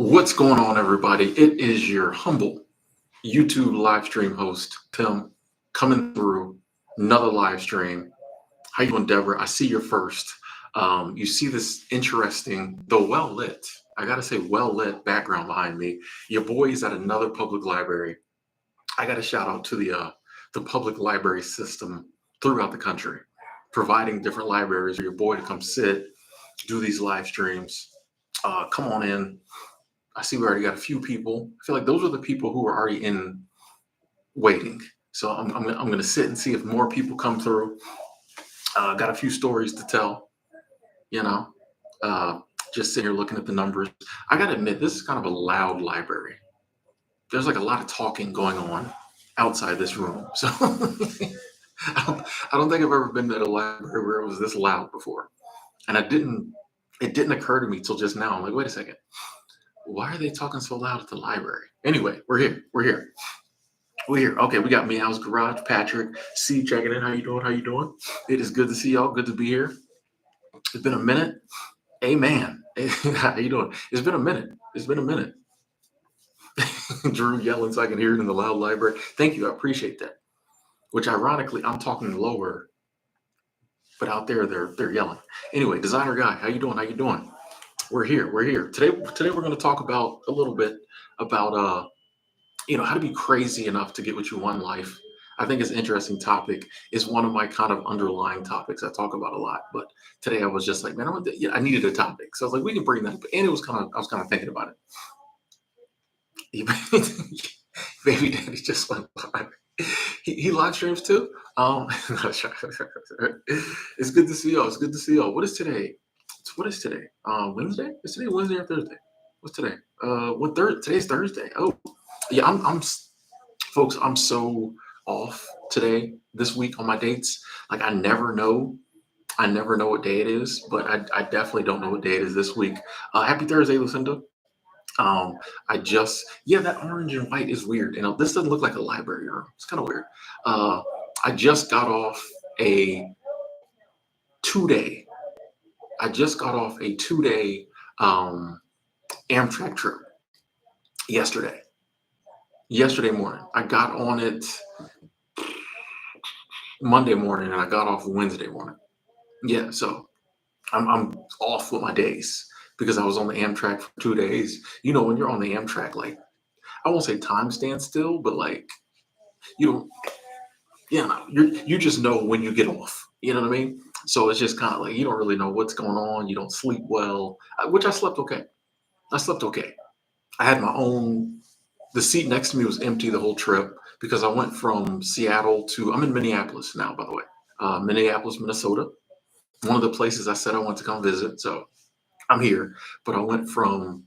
What's going on, everybody? It is your humble YouTube live stream host, Tim, coming through another live stream. How you doing, Deborah? I see you're first. You see this interesting, though well lit, I gotta say, well lit background behind me. Your boy is at another public library. I got to shout out to the public library system throughout the country, providing different libraries for your boy to come sit, do these live streams. Come on in. I see we already got a few people. I feel like those are the people who are already in waiting. So I'm gonna sit and see if more people come through. Got a few stories to tell, you know. Uh, just sitting here looking at the numbers. I gotta admit, this is kind of a loud library. There's like a lot of talking going on outside this room. So I don't think I've ever been at a library where it was this loud before. And it didn't occur to me till just now. I'm like, wait a second. Why are they talking so loud at the library? Anyway, we're here. We're here. Okay, we got Meow's Garage, Patrick, C checking in. How you doing? How you doing? It is good to see y'all. Good to be here. It's been a minute. Amen. How you doing? It's been a minute. It's been a minute. Drew yelling so I can hear it in the loud library. Thank you. I appreciate that. Which ironically, I'm talking lower, but out there they're yelling. Anyway, designer guy, how you doing? How you doing? We're here. We're here. Today we're going to talk about a little bit about how to be crazy enough to get what you want in life. I think it's an interesting topic. It's one of my kind of underlying topics I talk about a lot. But today I was just like, man, I needed a topic. So I was like, we can bring that up. And I was kind of thinking about it. Baby daddy just went by. He live streams too. It's good to see y'all. It's good to see y'all. What is today? What is today? Wednesday? Is today Wednesday or Thursday? What's today? Today's Thursday. Oh, yeah. Folks. I'm so off today, this week on my dates. Like I never know what day it is, but I definitely don't know what day it is this week. Happy Thursday, Lucinda. That orange and white is weird. This doesn't look like a library room. It's kind of weird. I just got off a 2-day. I just got off a 2-day Amtrak trip yesterday. Yesterday morning. I got on it Monday morning and I got off Wednesday morning. Yeah, so I'm off with my days because I was on the Amtrak for 2 days. When you're on the Amtrak, like I won't say time stands still, but like you don't, you just know when you get off. You know what I mean? So it's just kind of like you don't really know what's going on. You don't sleep well, which I slept okay. I had my own. The seat next to me was empty the whole trip because I went from Seattle to. I'm in Minneapolis now, by the way. Minneapolis, Minnesota. One of the places I said I want to come visit. So I'm here, but I went from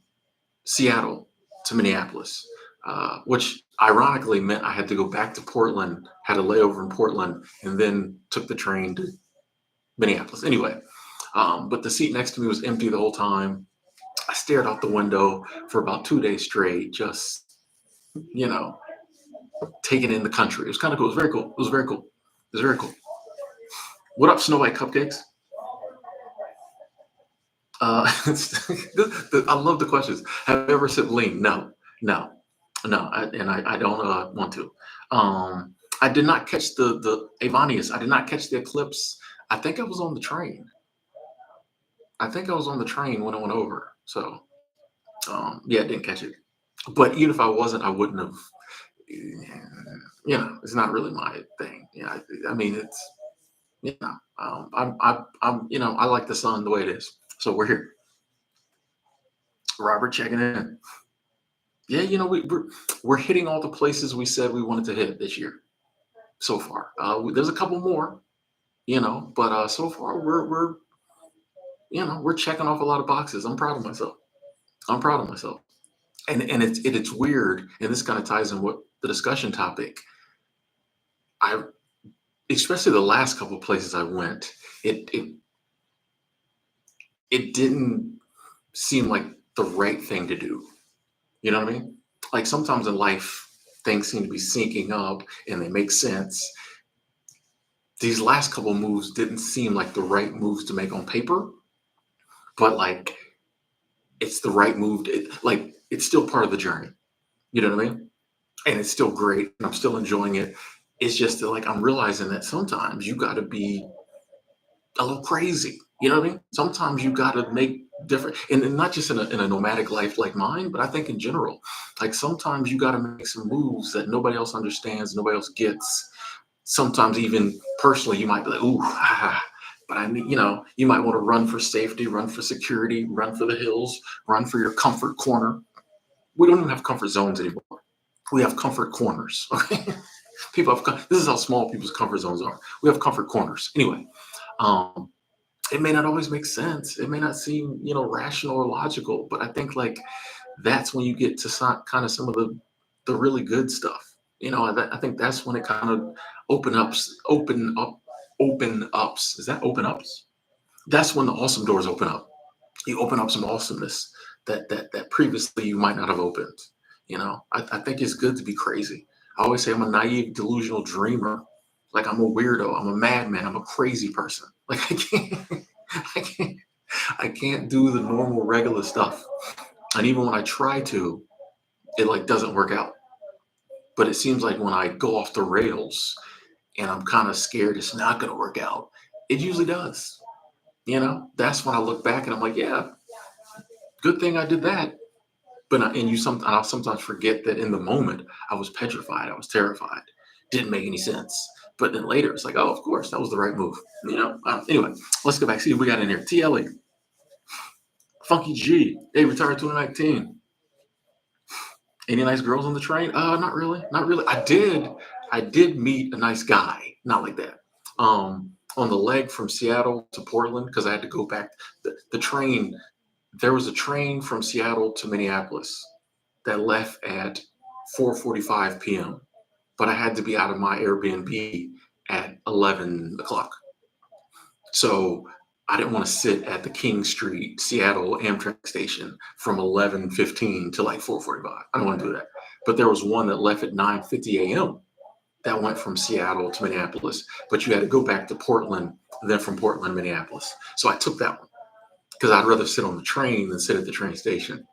Seattle to Minneapolis, which ironically meant I had to go back to Portland, had a layover in Portland, and then took the train to Minneapolis. Anyway, but the seat next to me was empty the whole time. I stared out the window for about 2 days straight, just, taking in the country. It was kind of cool. It was very cool. It was very cool. It was very cool. What up, Snow White Cupcakes? I love the questions. Have you ever sipped lean? No. I don't want to. I did not catch the Avanius. I did not catch the eclipse. I think I was on the train. When it went over. So, I didn't catch it. But even if I wasn't, I wouldn't have. It's not really my thing. Yeah, I mean, it's. I like the sun the way it is. So we're here. Robert checking in. Yeah, we're hitting all the places we said we wanted to hit this year. So far, there's a couple more, but so far we're checking off a lot of boxes. I'm proud of myself. And it's weird, and this kind of ties in with the discussion topic. Especially the last couple of places I went, it didn't seem like the right thing to do. You know what I mean? Like sometimes in life, things seem to be syncing up and they make sense. These last couple of moves didn't seem like the right moves to make on paper, but like it's the right move. Like it's still part of the journey. You know what I mean? And it's still great, and I'm still enjoying it. It's just that, like, I'm realizing that sometimes you got to be a little crazy. You know what I mean? Sometimes you got to make different, and not just in a nomadic life like mine, but I think in general, like sometimes you got to make some moves that nobody else understands, nobody else gets. Sometimes even personally, you might be like, ooh, but I mean, you might want to run for safety, run for security, run for the hills, run for your comfort corner. We don't even have comfort zones anymore. We have comfort corners. Okay. People have, this is how small people's comfort zones are. We have comfort corners. Anyway, um, it may not always make sense. It may not seem, rational or logical, but I think like that's when you get to kind of some of the really good stuff. I think that's when it kind of open ups. Is that open ups? That's when the awesome doors open up. You open up some awesomeness that previously you might not have opened. I think it's good to be crazy. I always say I'm a naive, delusional dreamer. Like I'm a weirdo. I'm a madman. I'm a crazy person. Like I can't, I can't do the normal, regular stuff. And even when I try to, it like doesn't work out. But it seems like when I go off the rails and I'm kind of scared it's not going to work out, it usually does. That's when I look back and I'm like, yeah, good thing I did that. And I'll sometimes forget that in the moment I was petrified, I was terrified, didn't make any sense. But then later it's like, oh, of course, that was the right move. Anyway, let's go back. See what we got in here. TLE, Funky G, hey, retired 2019. Any nice girls on the train? Not really, not really. I did meet a nice guy, not like that. On the leg from Seattle to Portland because I had to go back. The train, there was a train from Seattle to Minneapolis that left at 4:45 p.m. But I had to be out of my Airbnb at 11 o'clock. So I didn't want to sit at the King Street, Seattle Amtrak station from 11:15 to like 4:45. I don't want to do that. But there was one that left at 9:50 a.m. that went from Seattle to Minneapolis, but you had to go back to Portland, then from Portland, Minneapolis. So I took that one because I'd rather sit on the train than sit at the train station.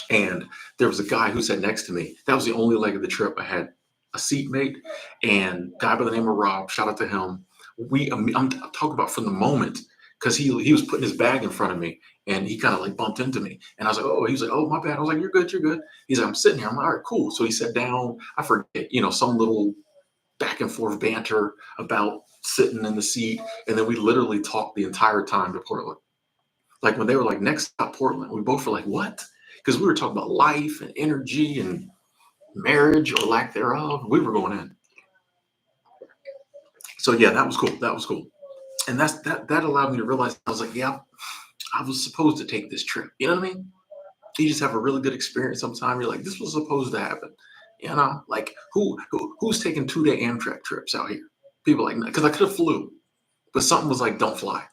And there was a guy who sat next to me. That was the only leg of the trip I had a seatmate, and a guy by the name of Rob. Shout out to him. I'm talking about from the moment because he was putting his bag in front of me and he kind of like bumped into me and I was like, oh, he was like, oh, my bad. I was like, you're good, you're good. He's like, I'm sitting here. I'm like, all right, cool. So he sat down. I forget, some little back and forth banter about sitting in the seat, and then we literally talked the entire time to Portland. Like when they were like, next stop Portland, we both were like, what? Because we were talking about life and energy and marriage or lack thereof. We were going in. So yeah, that was cool. That was cool. And that allowed me to realize I was like, yeah, I was supposed to take this trip. You know what I mean? You just have a really good experience sometime. You're like, this was supposed to happen. Like who's taking 2-day Amtrak trips out here? People like, because I could have flew, but something was like, don't fly.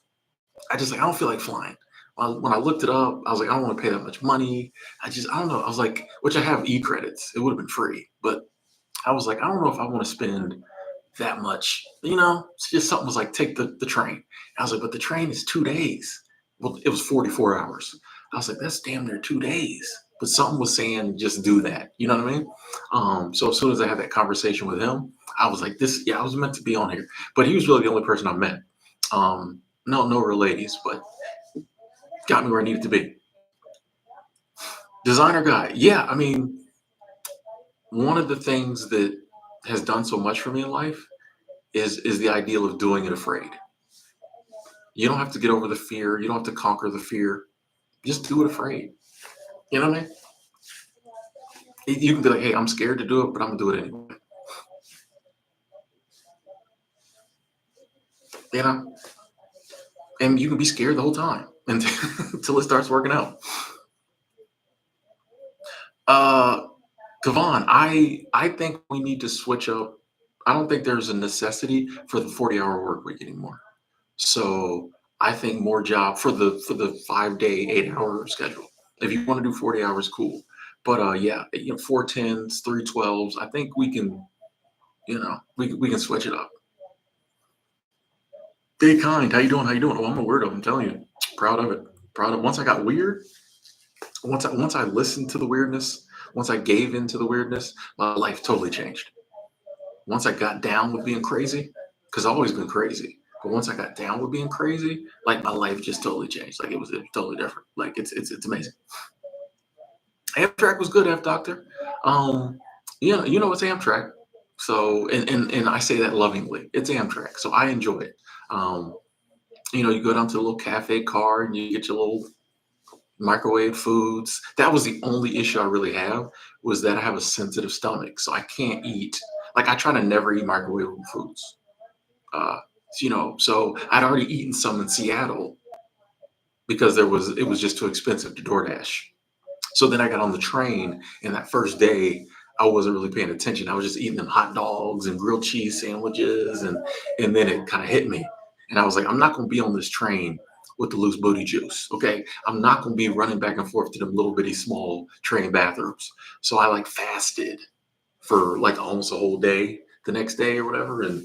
I don't feel like flying. When I looked it up, I was like, I don't want to pay that much money. I don't know. I was like, which I have e-credits. It would have been free, but I was like, I don't know if I want to spend that much. It's just something was like, take the train. I was like, but the train is 2 days. Well, it was 44 hours. I was like, that's damn near 2 days. But something was saying, just do that. You know what I mean? So as soon as I had that conversation with him, I was like, I was meant to be on here. But he was really the only person I met. No real ladies, but got me where I needed to be. Designer guy. Yeah, I mean, one of the things that has done so much for me in life is the ideal of doing it afraid. You don't have to get over the fear. You don't have to conquer the fear. Just do it afraid. You know what I mean? You can be like, hey, I'm scared to do it, but I'm going to do it anyway. And you can be scared the whole time until it starts working out. Kavon, I think we need to switch up. I don't think there's a necessity for the 40-hour work week anymore. So I think more job for the 5-day, 8-hour schedule. If you want to do 40 hours, cool. But yeah, 4 10s, 3 12s. I think we can, we can switch it up. Stay kind. How you doing? How you doing? Oh, I'm a weirdo. I'm telling you. Proud of it. Proud of. Once I got weird, Once I listened to the weirdness, once I gave into the weirdness, my life totally changed. Once I got down with being crazy, because I've always been crazy, but once I got down with being crazy, like my life just totally changed. Like it was totally different. Like it's amazing. Amtrak was good, F Doctor. Um, you know it's Amtrak. So and I say that lovingly. It's Amtrak, so I enjoy it. Um, you go down to the little cafe car and you get your little microwave foods. That was the only issue I really have was that I have a sensitive stomach, so I can't eat. Like I try to never eat microwave foods. Uh, so I'd already eaten some in Seattle because it was just too expensive to DoorDash. So then I got on the train, and that first day, I wasn't really paying attention. I was just eating them hot dogs and grilled cheese sandwiches, and then it kind of hit me, and I was like, I'm not going to be on this train with the loose booty juice. Okay, I'm not going to be running back and forth to them little bitty small train bathrooms. So I like fasted for like almost a whole day the next day or whatever, and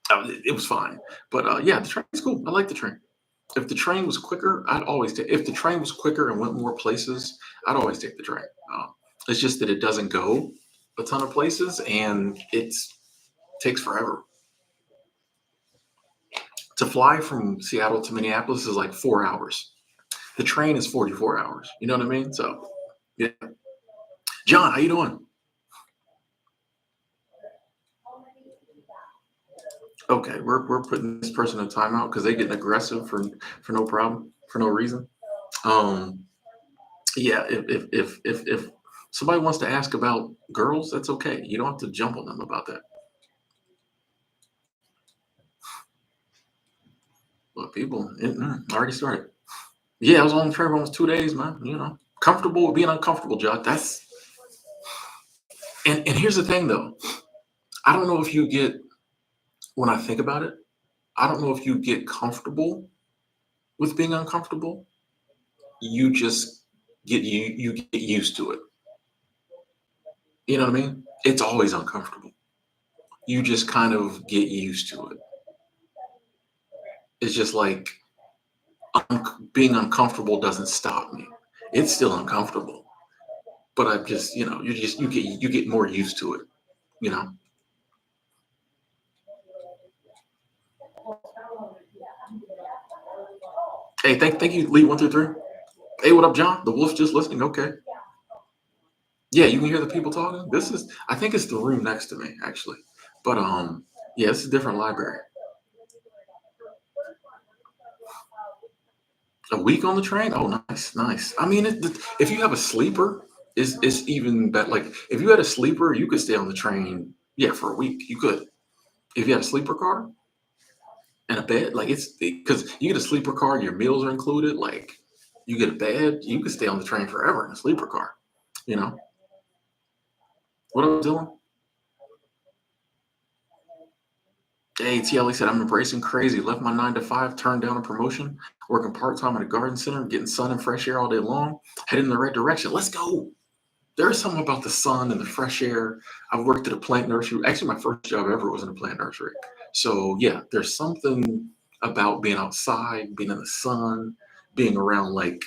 it was fine. But yeah, the train is cool. I like the train. If the train was quicker, I'd always take. If the train was quicker and went more places, I'd always take the train. It's just that it doesn't go a ton of places, and it takes forever to fly from Seattle to Minneapolis is like 4 hours. The train is 44 hours. You know what I mean? So yeah, John, how you doing? Okay, we're putting this person in timeout because they getting aggressive for no problem for no reason. Um, yeah, if somebody wants to ask about girls, that's okay. You don't have to jump on them about that. But people, already started. Yeah, I was on the train for almost 2 days, man. Comfortable with being uncomfortable, Jock. And here's the thing though. I don't know if you get when I think about it, I don't know if you get comfortable with being uncomfortable. You just you get used to it. You know what I mean? It's always uncomfortable. You just kind of get used to it. It's just like being uncomfortable doesn't stop me. It's still uncomfortable, but I just, you get more used to it. You know. Hey, thank you, Lee 1 through 3. Hey, what up, John? The Wolf's just listening. Okay. Yeah, you can hear the people talking. I think it's the room next to me, actually. But yeah, it's a different library. A week on the train? Oh, nice, nice. I mean, if you have a sleeper, it's even better. Like if you had a sleeper, you could stay on the train. Yeah, for a week, you could. If you had a sleeper car and a bed, like it's because you get a sleeper car, your meals are included. Like you get a bed, you could stay on the train forever in a sleeper car. You know what I'm doing? Hey, TLE said, I'm embracing crazy. Left my 9 to 5, turned down a promotion, working part time at a garden center, getting sun and fresh air all day long, heading in the right direction. Let's go. There's something about the sun and the fresh air. I've worked at a plant nursery. Actually, my first job ever was in a plant nursery. So, yeah, there's something about being outside, being in the sun, being around like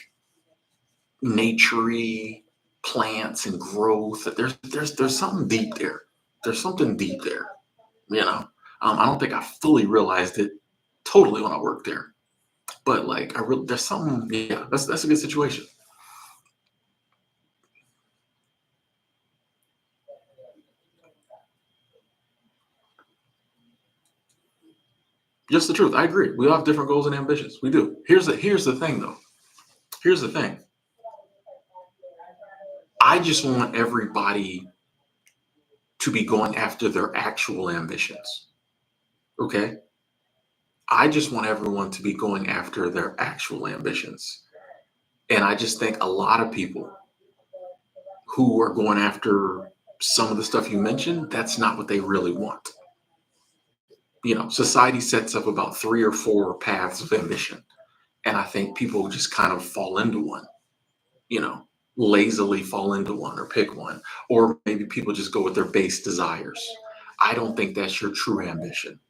naturey plants and growth. There's something deep there. There's something deep there. You know, I don't think I fully realized it totally when I worked there, but like I really there's something. Yeah, that's a good situation. Just the truth. I agree. We all have different goals and ambitions. We do. Here's the thing though. Here's the thing. I just want everybody to be going after their actual ambitions. Okay. I just want everyone to be going after their actual ambitions. And I just think a lot of people who are going after some of the stuff you mentioned, that's not what they really want. Society sets up about 3 or 4 paths of ambition. And I think people just kind of fall into one, you know, lazily fall into one or pick one. Or maybe people just go with their base desires. I don't think that's your true ambition.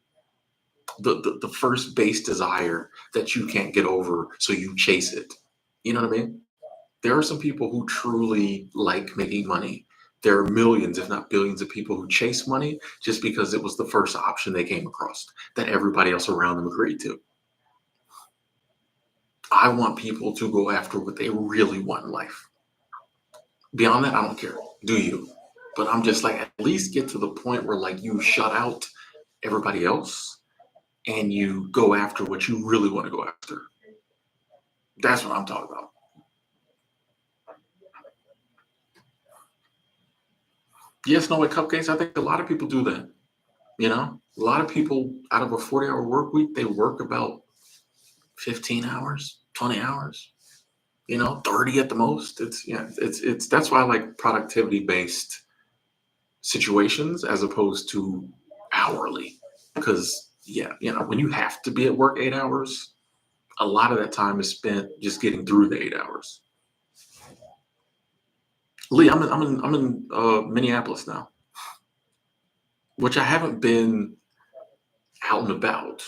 The first base desire that you can't get over, so you chase it. You know what I mean? There are some people who truly like making money. There are millions, if not billions, of people who chase money just because it was the first option they came across that everybody else around them agreed to. I want people to go after what they really want in life. Beyond that, I don't care. Do you? But I'm just like, at least get to the point where like you shut out everybody else and you go after what you really want to go after. That's what I'm talking about. Yes, no way cupcakes. I think a lot of people do that. You know, a lot of people out of a 40-hour work week, they work about 15 hours, 20 hours, 30 at the most. It's that's why I like productivity based situations as opposed to hourly. Because when you have to be at work 8 hours, a lot of that time is spent just getting through the 8 hours. Lee, I'm in Minneapolis now, which I haven't been out and about.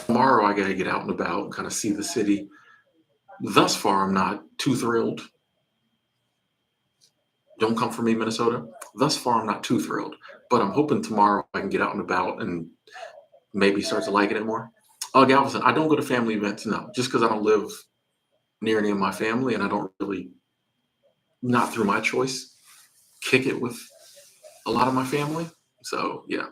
Tomorrow I gotta get out and about and kind of see the city. Thus far, I'm not too thrilled. Don't come for me, Minnesota. Thus far, I'm not too thrilled, but I'm hoping tomorrow I can get out and about and maybe start to like it more. Galveston, I don't go to family events, no, just because I don't live near any of my family and I don't really, not through my choice, kick it with a lot of my family. So, yeah.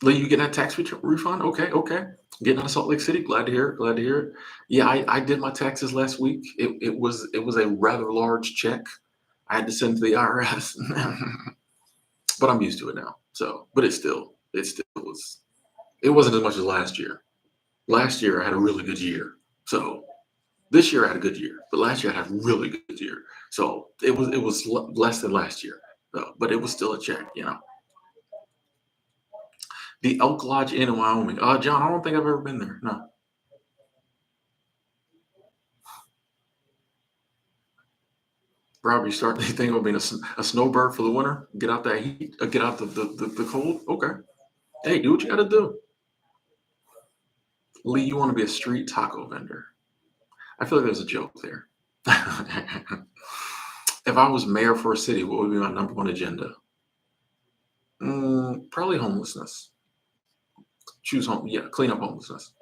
Lee, you getting that refund? Okay, okay. Getting out of Salt Lake City. Glad to hear it. Glad to hear it. Yeah, I did my taxes last week. It was a rather large check. I had to send to the IRS, but I'm used to it now. So, but it still was. It wasn't as much as last year. Last year I had a really good year. So this year I had a good year, but last year I had a really good year. So it was less than last year, but it was still a check. The Elk Lodge Inn in Wyoming. John, I don't think I've ever been there. No. Rob, you start thinking about being a snowbird for the winter? Get out that heat, get out the cold? Okay. Hey, do what you got to do. Lee, you want to be a street taco vendor. I feel like there's a joke there. If I was mayor for a city, what would be my number one agenda? Probably homelessness. Choose home. Yeah, clean up homelessness.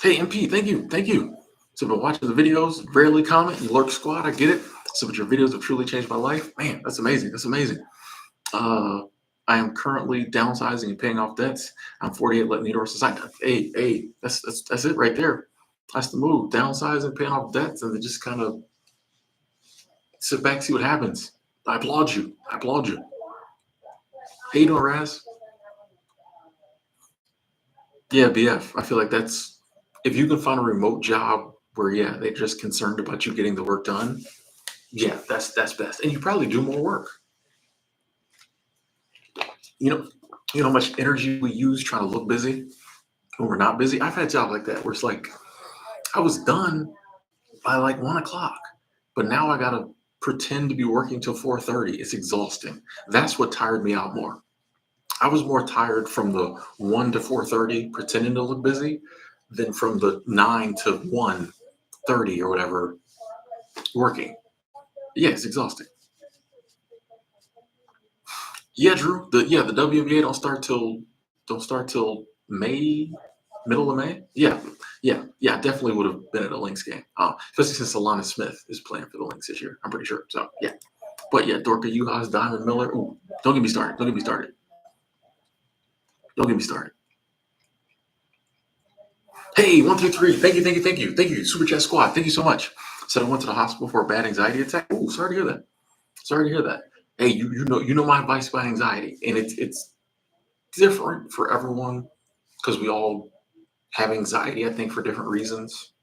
Hey, MP, thank you. Thank you. So, been watching the videos, rarely comment, you lurk squad. I get it. So, but your videos have truly changed my life. Man, that's amazing. That's amazing. Uh, I am currently downsizing and paying off debts. I'm 48, letting the universe decide. Hey, that's it right there. That's the move. Downsizing, paying off debts, and then just kind of sit back, see what happens. I applaud you. I applaud you. How you doing, Raz? Yeah, BF. I feel like that's if you can find a remote job where they're just concerned about you getting the work done. Yeah, that's best, and you probably do more work. You know, how much energy we use trying to look busy when we're not busy. I've had jobs like that where it's like I was done by like 1 o'clock, but now I gotta pretend to be working till 4:30. It's exhausting. That's what tired me out more. I was more tired from the 1 to 4:30 pretending to look busy than from the 9 to 1:30 or whatever working. Yeah, it's exhausting. Yeah, Drew. The WNBA don't start till May, middle of May. Yeah. I definitely would have been at a Lynx game, especially since Alana Smith is playing for the Lynx this year. I'm pretty sure. So yeah, but yeah, Dorka Juhas, Diamond Miller. Ooh, don't get me started. Don't get me started. Don't get me started. Hey, 133. Thank you. Super Chat Squad. Thank you so much. Said I went to the hospital for a bad anxiety attack. Oh, sorry to hear that. Sorry to hear that. Hey, you know my advice about anxiety, and it's different for everyone because we all have anxiety. I think for different reasons.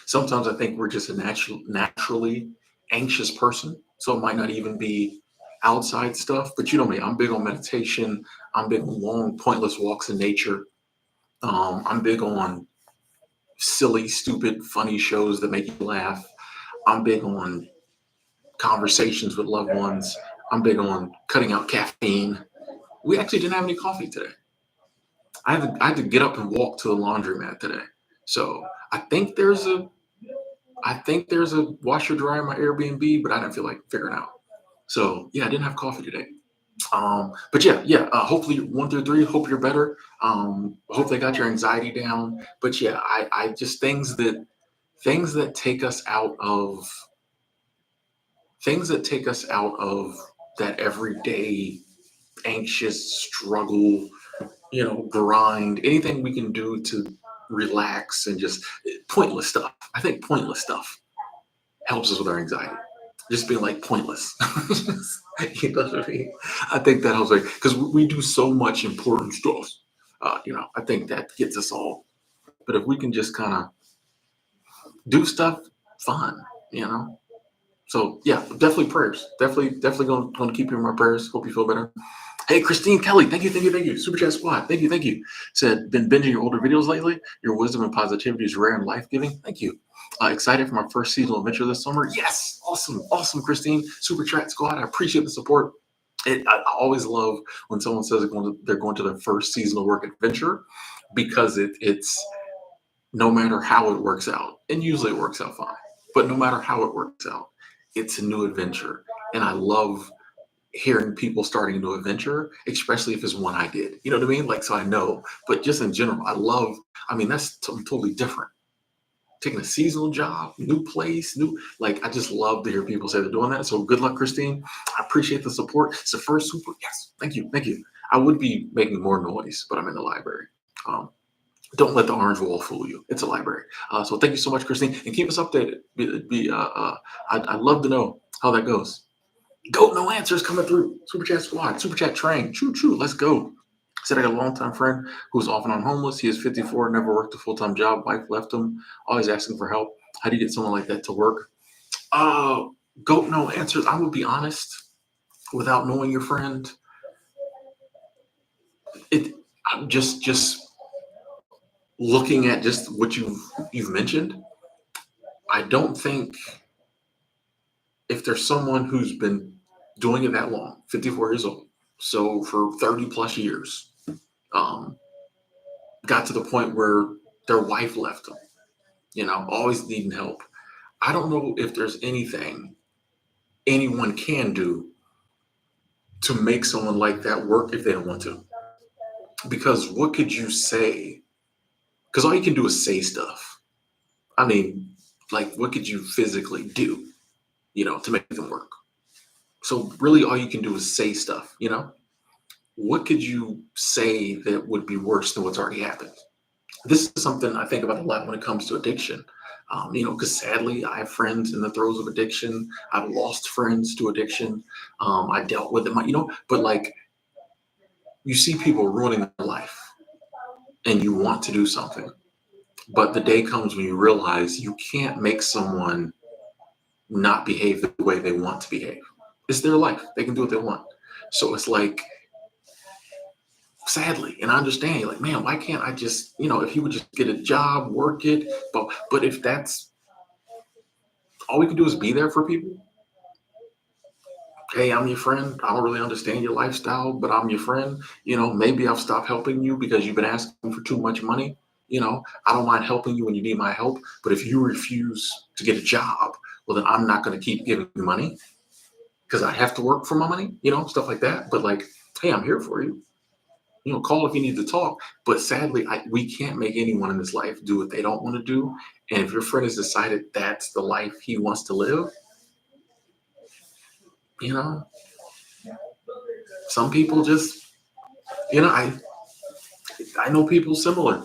Sometimes I think we're just a naturally anxious person, so it might not even be outside stuff. But you know me, I'm big on meditation. I'm big on long, pointless walks in nature. I'm big on silly, stupid, funny shows that make you laugh. I'm big on conversations with loved ones. I'm big on cutting out caffeine. We actually didn't have any coffee today. I had to get up and walk to the laundromat today. So I think there's a washer dryer in my Airbnb, but I didn't feel like figuring out. So yeah, I didn't have coffee today. But yeah. Hopefully 1 through 3. Hope you're better. Hope they got your anxiety down. But yeah, I just things that take us out of things that take us out of that everyday anxious struggle, grind. Anything we can do to relax and just pointless stuff. I think pointless stuff helps us with our anxiety. Just being like pointless. You know what I mean? I think that helps because we do so much important stuff. I think that gets us all. But if we can just kind of do stuff fun, you know. So yeah, definitely prayers. Definitely going to keep you in my prayers. Hope you feel better. Hey, Christine Kelly, thank you. Super Chat Squad, thank you. Said, been binging your older videos lately. Your wisdom and positivity is rare and life giving. Thank you. Excited for my first seasonal adventure this summer. Yes, awesome, Christine. Super Chat Squad, I appreciate the support. I always love when someone says they're going to their first seasonal work adventure because it's no matter how it works out, and usually it works out fine, but no matter how it works out, it's a new adventure. And I love hearing people starting a new adventure, especially if it's one I did. You know what I mean? Like, so I know, but just in general, that's totally different. Taking a seasonal job, new place, I just love to hear people say they're doing that. So good luck, Christine. I appreciate the support. It's the first super. Yes. Thank you. I would be making more noise, but I'm in the library. Um, don't let the orange wall fool you. It's a library. So thank you so much, Christine, and keep us updated. I'd love to know how that goes. Goat no answers coming through. Super chat squad, super chat train. Choo. Let's go. Said I got a longtime friend who's off and on homeless. He is 54, never worked a full-time job. Wife left him, always asking for help. How do you get someone like that to work? Uh, Goat no answers. I would be honest, without knowing your friend, I'm just looking at just what you've mentioned. I don't think if there's someone who's been doing it that long, 54 years old, so for 30 plus years, um, got to the point where their wife left them, always needing help. I don't know if there's anything anyone can do to make someone like that work if they don't want to. Because what could you say? Because all you can do is say stuff. I mean, like, what could you physically do, to make them work? So really all you can do is say stuff. What could you say that would be worse than what's already happened? This is something I think about a lot when it comes to addiction. Because sadly, I have friends in the throes of addiction. I've lost friends to addiction. I dealt with it, but like you see people ruining their life and you want to do something. But the day comes when you realize you can't make someone not behave the way they want to behave. It's their life. They can do what they want. So it's like, sadly, and I understand, you're like, man, why can't I just, if he would just get a job, work it, but if that's all we can do is be there for people. Hey, I'm your friend. I don't really understand your lifestyle, but I'm your friend. Maybe I've stopped helping you because you've been asking for too much money. I don't mind helping you when you need my help, but if you refuse to get a job, well, then I'm not going to keep giving you money because I have to work for my money, stuff like that. But like, hey, I'm here for you. Call if you need to talk. But sadly, we can't make anyone in this life do what they don't want to do. And if your friend has decided that's the life he wants to live, some people just, I know people similar.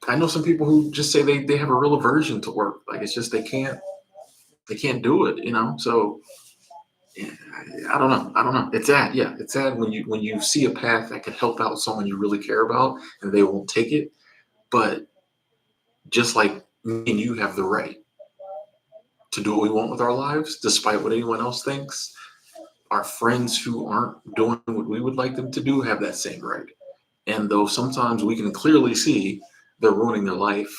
I know some people who just say they have a real aversion to work. Like it's just they can't do it. So yeah, I don't know. It's sad. Yeah, it's sad when you see a path that could help out someone you really care about and they won't take it. But just like me and you have the right to do what we want with our lives, despite what anyone else thinks, our friends who aren't doing what we would like them to do have that same right. And though sometimes we can clearly see they're ruining their life,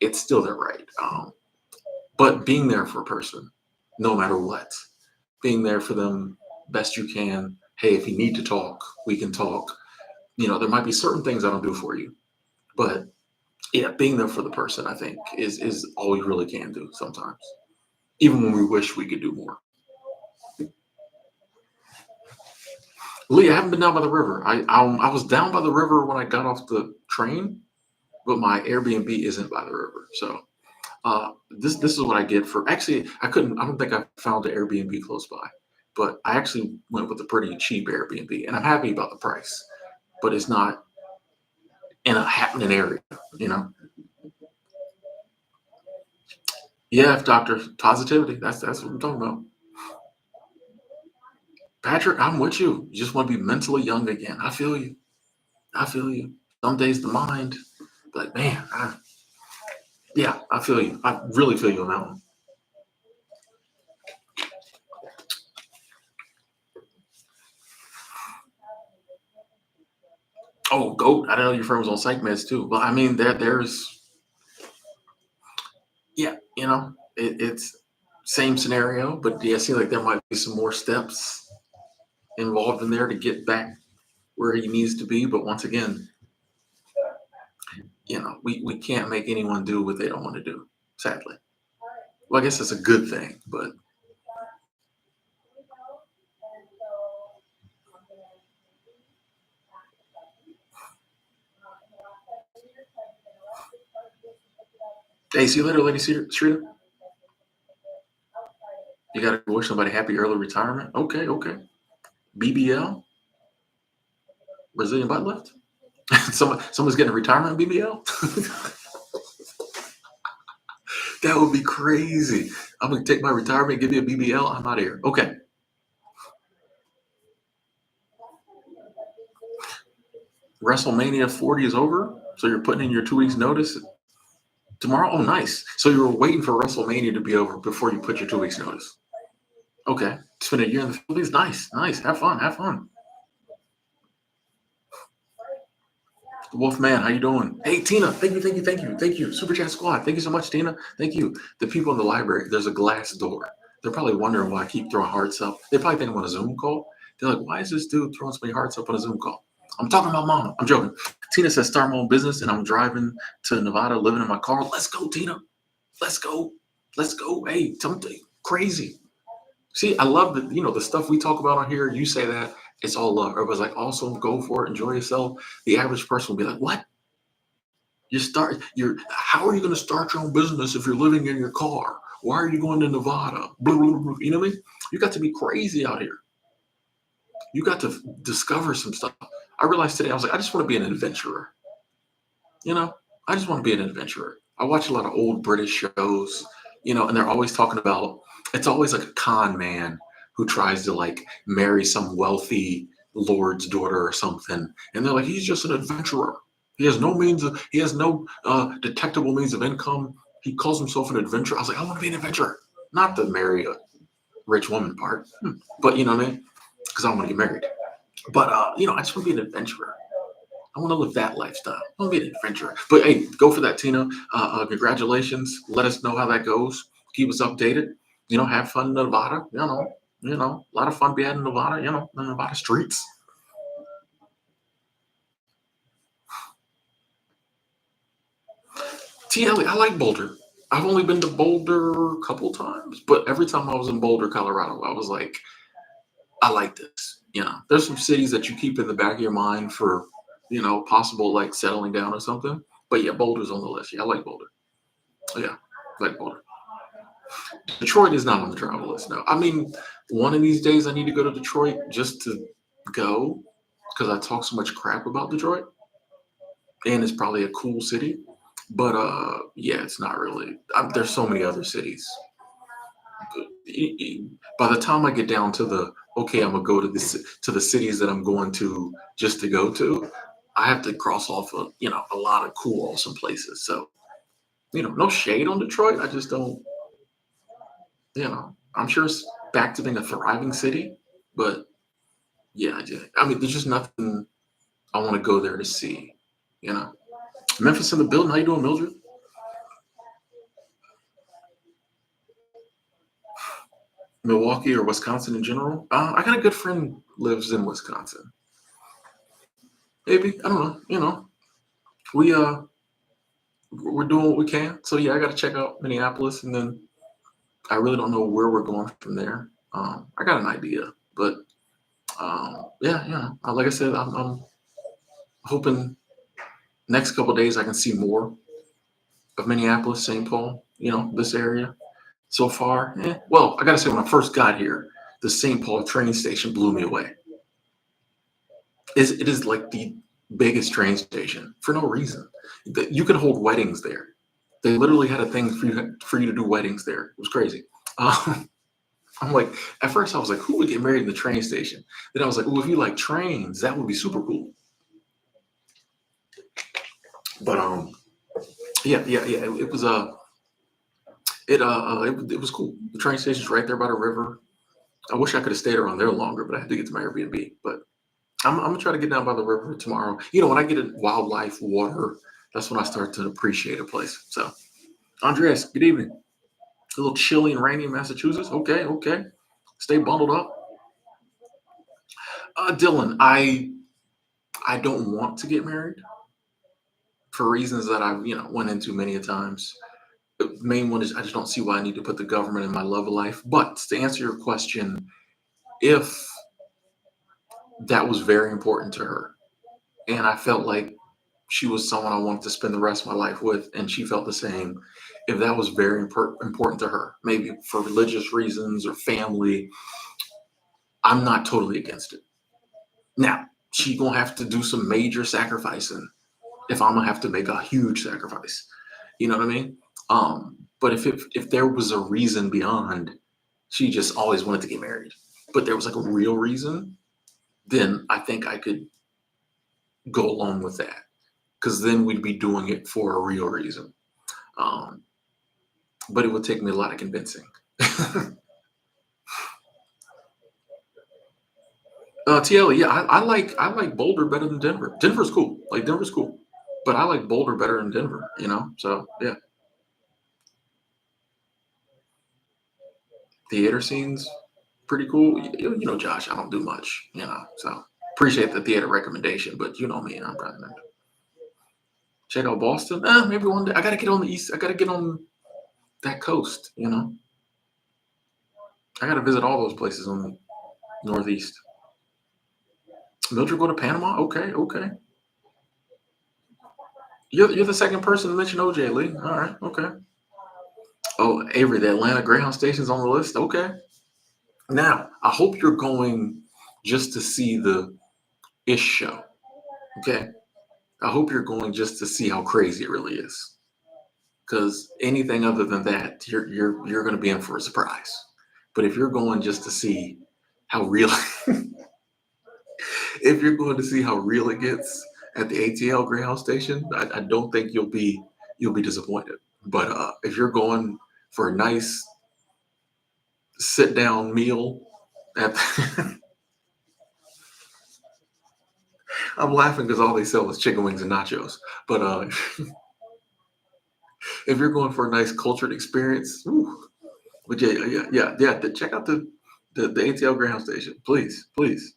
it's still their right. But being there for a person, no matter what, being there for them best you can. Hey, if you need to talk, we can talk. There might be certain things I don't do for you, but yeah, being there for the person, I think, is all we really can do sometimes, even when we wish we could do more. Lee, I haven't been down by the river. I was down by the river when I got off the train, but my Airbnb isn't by the river. So this is what I get for actually I couldn't I don't think I found an Airbnb close by, but I actually went with a pretty cheap Airbnb, and I'm happy about the price, but it's not in a happening area, you know. Yeah, doctor positivity. That's what I'm talking about. Patrick, I'm with you. You just want to be mentally young again. I feel you. I feel you. Some days the mind, like man, yeah, I feel you. I really feel you on that one. Oh, goat. I didn't know your friend was on psych meds too. But I mean, there's yeah, it's same scenario, but yeah, I see like there might be some more steps involved in there to get back where he needs to be. But once again, we can't make anyone do what they don't want to do, sadly. Well, I guess it's a good thing, but hey, see you later, Lady Shrita. You got to wish somebody happy early retirement. Okay, okay. BBL, Brazilian butt lift. Someone's getting a retirement BBL. That would be crazy. I'm gonna take my retirement, give you a BBL. I'm out of here. Okay. WrestleMania 40 is over, so you're putting in your 2 weeks notice tomorrow. Oh, nice. So you were waiting for WrestleMania to be over before you put your 2 weeks notice. Okay. Spend a year in the Philippines. Nice, nice. Have fun. Have fun. Wolfman, how you doing? Hey, Tina. Thank you, thank you, thank you, thank you. Super Chat Squad. Thank you so much, Tina. Thank you. The people in the library. There's a glass door. They're probably wondering why I keep throwing hearts up. They probably think I'm on a Zoom call. They're like, why is this dude throwing so many hearts up on a Zoom call? I'm talking about mama. I'm joking. Tina says, start my own business, and I'm driving to Nevada, living in my car. Let's go, Tina. Let's go. Let's go. Hey, something crazy. See, I love that, the stuff we talk about on here. You say that, it's all love. Everybody's like, awesome, go for it, enjoy yourself. The average person will be like, what? How are you going to start your own business if you're living in your car? Why are you going to Nevada? Blah, blah, blah. You know what I mean? You got to be crazy out here. You got to discover some stuff. I realized today, I was like, I just want to be an adventurer. You know, I just want to be an adventurer. I watch a lot of old British shows, and they're always talking about it's always like a con man who tries to like marry some wealthy lord's daughter or something. And they're like, he's just an adventurer. He has no detectable means of income. He calls himself an adventurer. I was like, I want to be an adventurer, not to marry a rich woman part, but you know what I mean? Because I don't want to get married. But I just want to be an adventurer. I want to live that lifestyle. I want to be an adventurer. But hey, go for that, Tina. Congratulations. Let us know how that goes. Keep us updated. Have fun in Nevada. A lot of fun being in Nevada. The Nevada streets. TL, I like Boulder. I've only been to Boulder a couple times, but every time I was in Boulder, Colorado, I was like, I like this. There's some cities that you keep in the back of your mind for, possible like settling down or something. But yeah, Boulder's on the list. Yeah, I like Boulder. Yeah, I like Boulder. Detroit is not on the travel list. No, I mean, one of these days I need to go to Detroit just to go because I talk so much crap about Detroit, and it's probably a cool city. But yeah, it's not really. There's so many other cities. By the time I get down to the okay, I'm gonna go to the cities that I'm going to just to go to, I have to cross off a lot of cool, awesome places. So no shade on Detroit. I just don't. I'm sure it's back to being a thriving city, but yeah, I mean, there's just nothing I want to go there to see. You know, Memphis in the building. How you doing, Mildred? Milwaukee or Wisconsin in general? I got a good friend lives in Wisconsin. maybe I don't know. We we're doing what we can. So yeah, I got to check out Minneapolis, and then I really don't know where we're going from there. I got an idea, but yeah, like I said, I'm hoping next couple of days I can see more of Minneapolis, St. Paul, this area. So far, well, I gotta say, when I first got here, the St. Paul train station blew me away. It is like the biggest train station for no reason. You can hold weddings there. They literally had a thing for you to do weddings there. It was crazy. Um, I'm like, at first I was like, who would get married in the train station? Then I was like, oh, if you like trains, that would be super cool. But yeah. It was it was cool. The train station's right there by the river. I wish I could have stayed around there longer, but I had to get to my Airbnb. But I'm gonna try to get down by the river tomorrow. When I get in wildlife, water, that's when I start to appreciate a place. So, Andreas, good evening. A little chilly and rainy in Massachusetts. Okay, okay. Stay bundled up. Dylan, I don't want to get married for reasons that I've went into many a times. The main one is I just don't see why I need to put the government in my love of life. But to answer your question, if that was very important to her, and I felt like she was someone I wanted to spend the rest of my life with, and she felt the same. If that was very important to her, maybe for religious reasons or family, I'm not totally against it. Now, she gonna have to do some major sacrificing if I'm gonna have to make a huge sacrifice. You know what I mean? But if there was a reason beyond, she just always wanted to get married, but there was like a real reason, then I think I could go along with that because then we'd be doing it for a real reason. Um, but it would take me a lot of convincing. TL, yeah, I like Boulder better than Denver. Denver's cool. Like Denver's cool, but I like Boulder better than Denver. So yeah, theater scenes pretty cool. Josh, I don't do much. So appreciate the theater recommendation, but you know me, I'm probably not. Check out Boston. Maybe one day. I gotta get on the east. I gotta get on that coast. I gotta visit all those places on the northeast. Mildred go to Panama. Okay, okay. You're the second person to mention OJ Lee. All right, okay. Oh, Avery, the Atlanta Greyhound station's on the list. Okay. Now, I hope you're going just to see the Ish show. Okay. I hope you're going just to see how crazy it really is. Because anything other than that, you're going to be in for a surprise. But if you're going just to see how real, if you're going to see how real it gets at the ATL Greyhound station, I don't think you'll be disappointed. But if you're going for a nice sit down meal at I'm laughing because all they sell is chicken wings and nachos. But if you're going for a nice cultured experience, whew, but yeah, check out the ATL Greyhound station, please, please,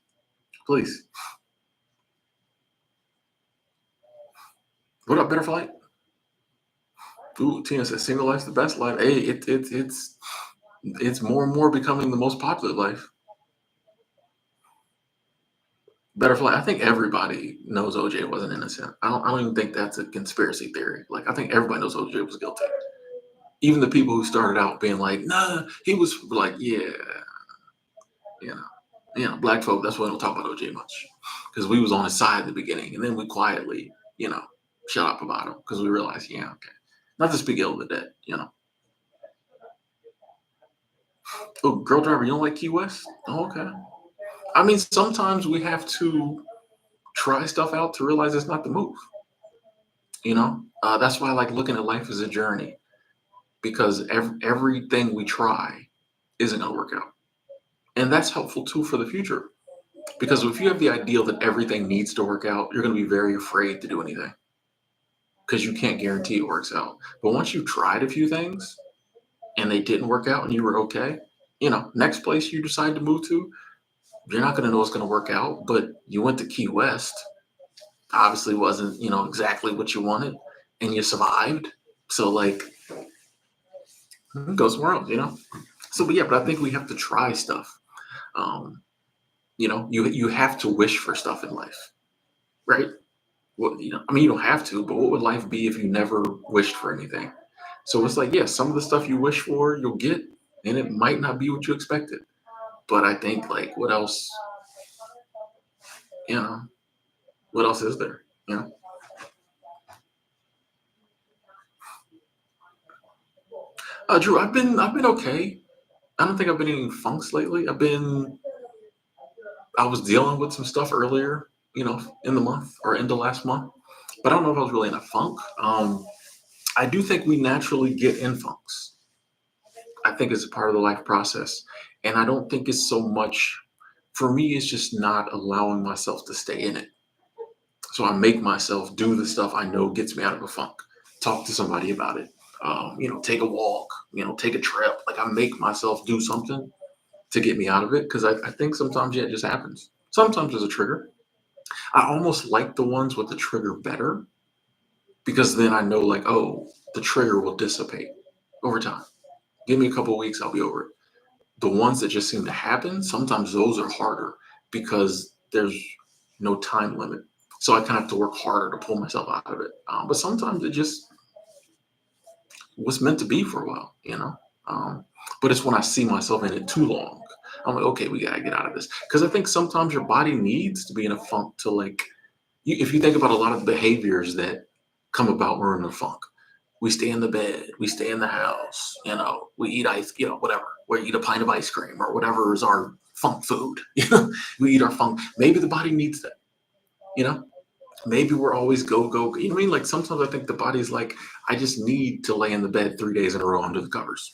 please. What up, Better Flight? Ooh, Tina says single life's the best life. Hey, it's more and more becoming the most popular life. Better Flight. I think everybody knows OJ wasn't innocent. I don't even think that's a conspiracy theory. Like I think everybody knows OJ was guilty. Even the people who started out being like, nah, he was like, yeah, you know, black folk. That's why we don't talk about OJ much because we was on his side in the beginning, and then we quietly, shut up about him because we realized, yeah, okay, not to speak ill of the dead. Oh, girl driver, you don't like Key West? Oh, okay. I mean, sometimes we have to try stuff out to realize it's not the move. That's why I like looking at life as a journey because everything we try isn't going to work out. And that's helpful too for the future. Because if you have the ideal that everything needs to work out, you're going to be very afraid to do anything because you can't guarantee it works out. But once you've tried a few things and they didn't work out and you were okay, next place you decide to move to, you're not going to know it's going to work out. But you went to Key West. Obviously wasn't, exactly what you wanted, and you survived. So like, go somewhere else. So, but yeah, but I think we have to try stuff. Um, you have to wish for stuff in life, right? Well, I mean, you don't have to, but what would life be if you never wished for anything? So it's like, yeah, some of the stuff you wish for, you'll get, and it might not be what you expected. But I think, like, what else, you know, what else is there? You know, Drew, I've been okay. I don't think I've been in funks lately. I was dealing with some stuff earlier, in the month or in the last month, but I don't know if I was really in a funk. I do think we naturally get in funks. I think it's a part of the life process. And I don't think it's so much, for me, it's just not allowing myself to stay in it. So I make myself do the stuff I know gets me out of a funk. Talk to somebody about it. Take a walk, take a trip. Like I make myself do something to get me out of it because I think sometimes, yeah, it just happens. Sometimes there's a trigger. I almost like the ones with the trigger better because then I know, like, oh, the trigger will dissipate over time. Give me a couple of weeks, I'll be over it. The ones that just seem to happen, sometimes those are harder because there's no time limit. So I kind of have to work harder to pull myself out of it. But sometimes it just was meant to be for a while. But it's when I see myself in it too long. I'm like, okay, we gotta get out of this because I think sometimes your body needs to be in a funk to like. If you think about a lot of behaviors that come about when we're in a funk, we stay in the bed, we stay in the house, we eat ice, whatever. We eat a pint of ice cream or whatever is our funk food. We eat our funk. Maybe the body needs that, you know? Maybe we're always go, go. You know what I mean? Like sometimes I think the body's like, I just need to lay in the bed 3 days in a row under the covers.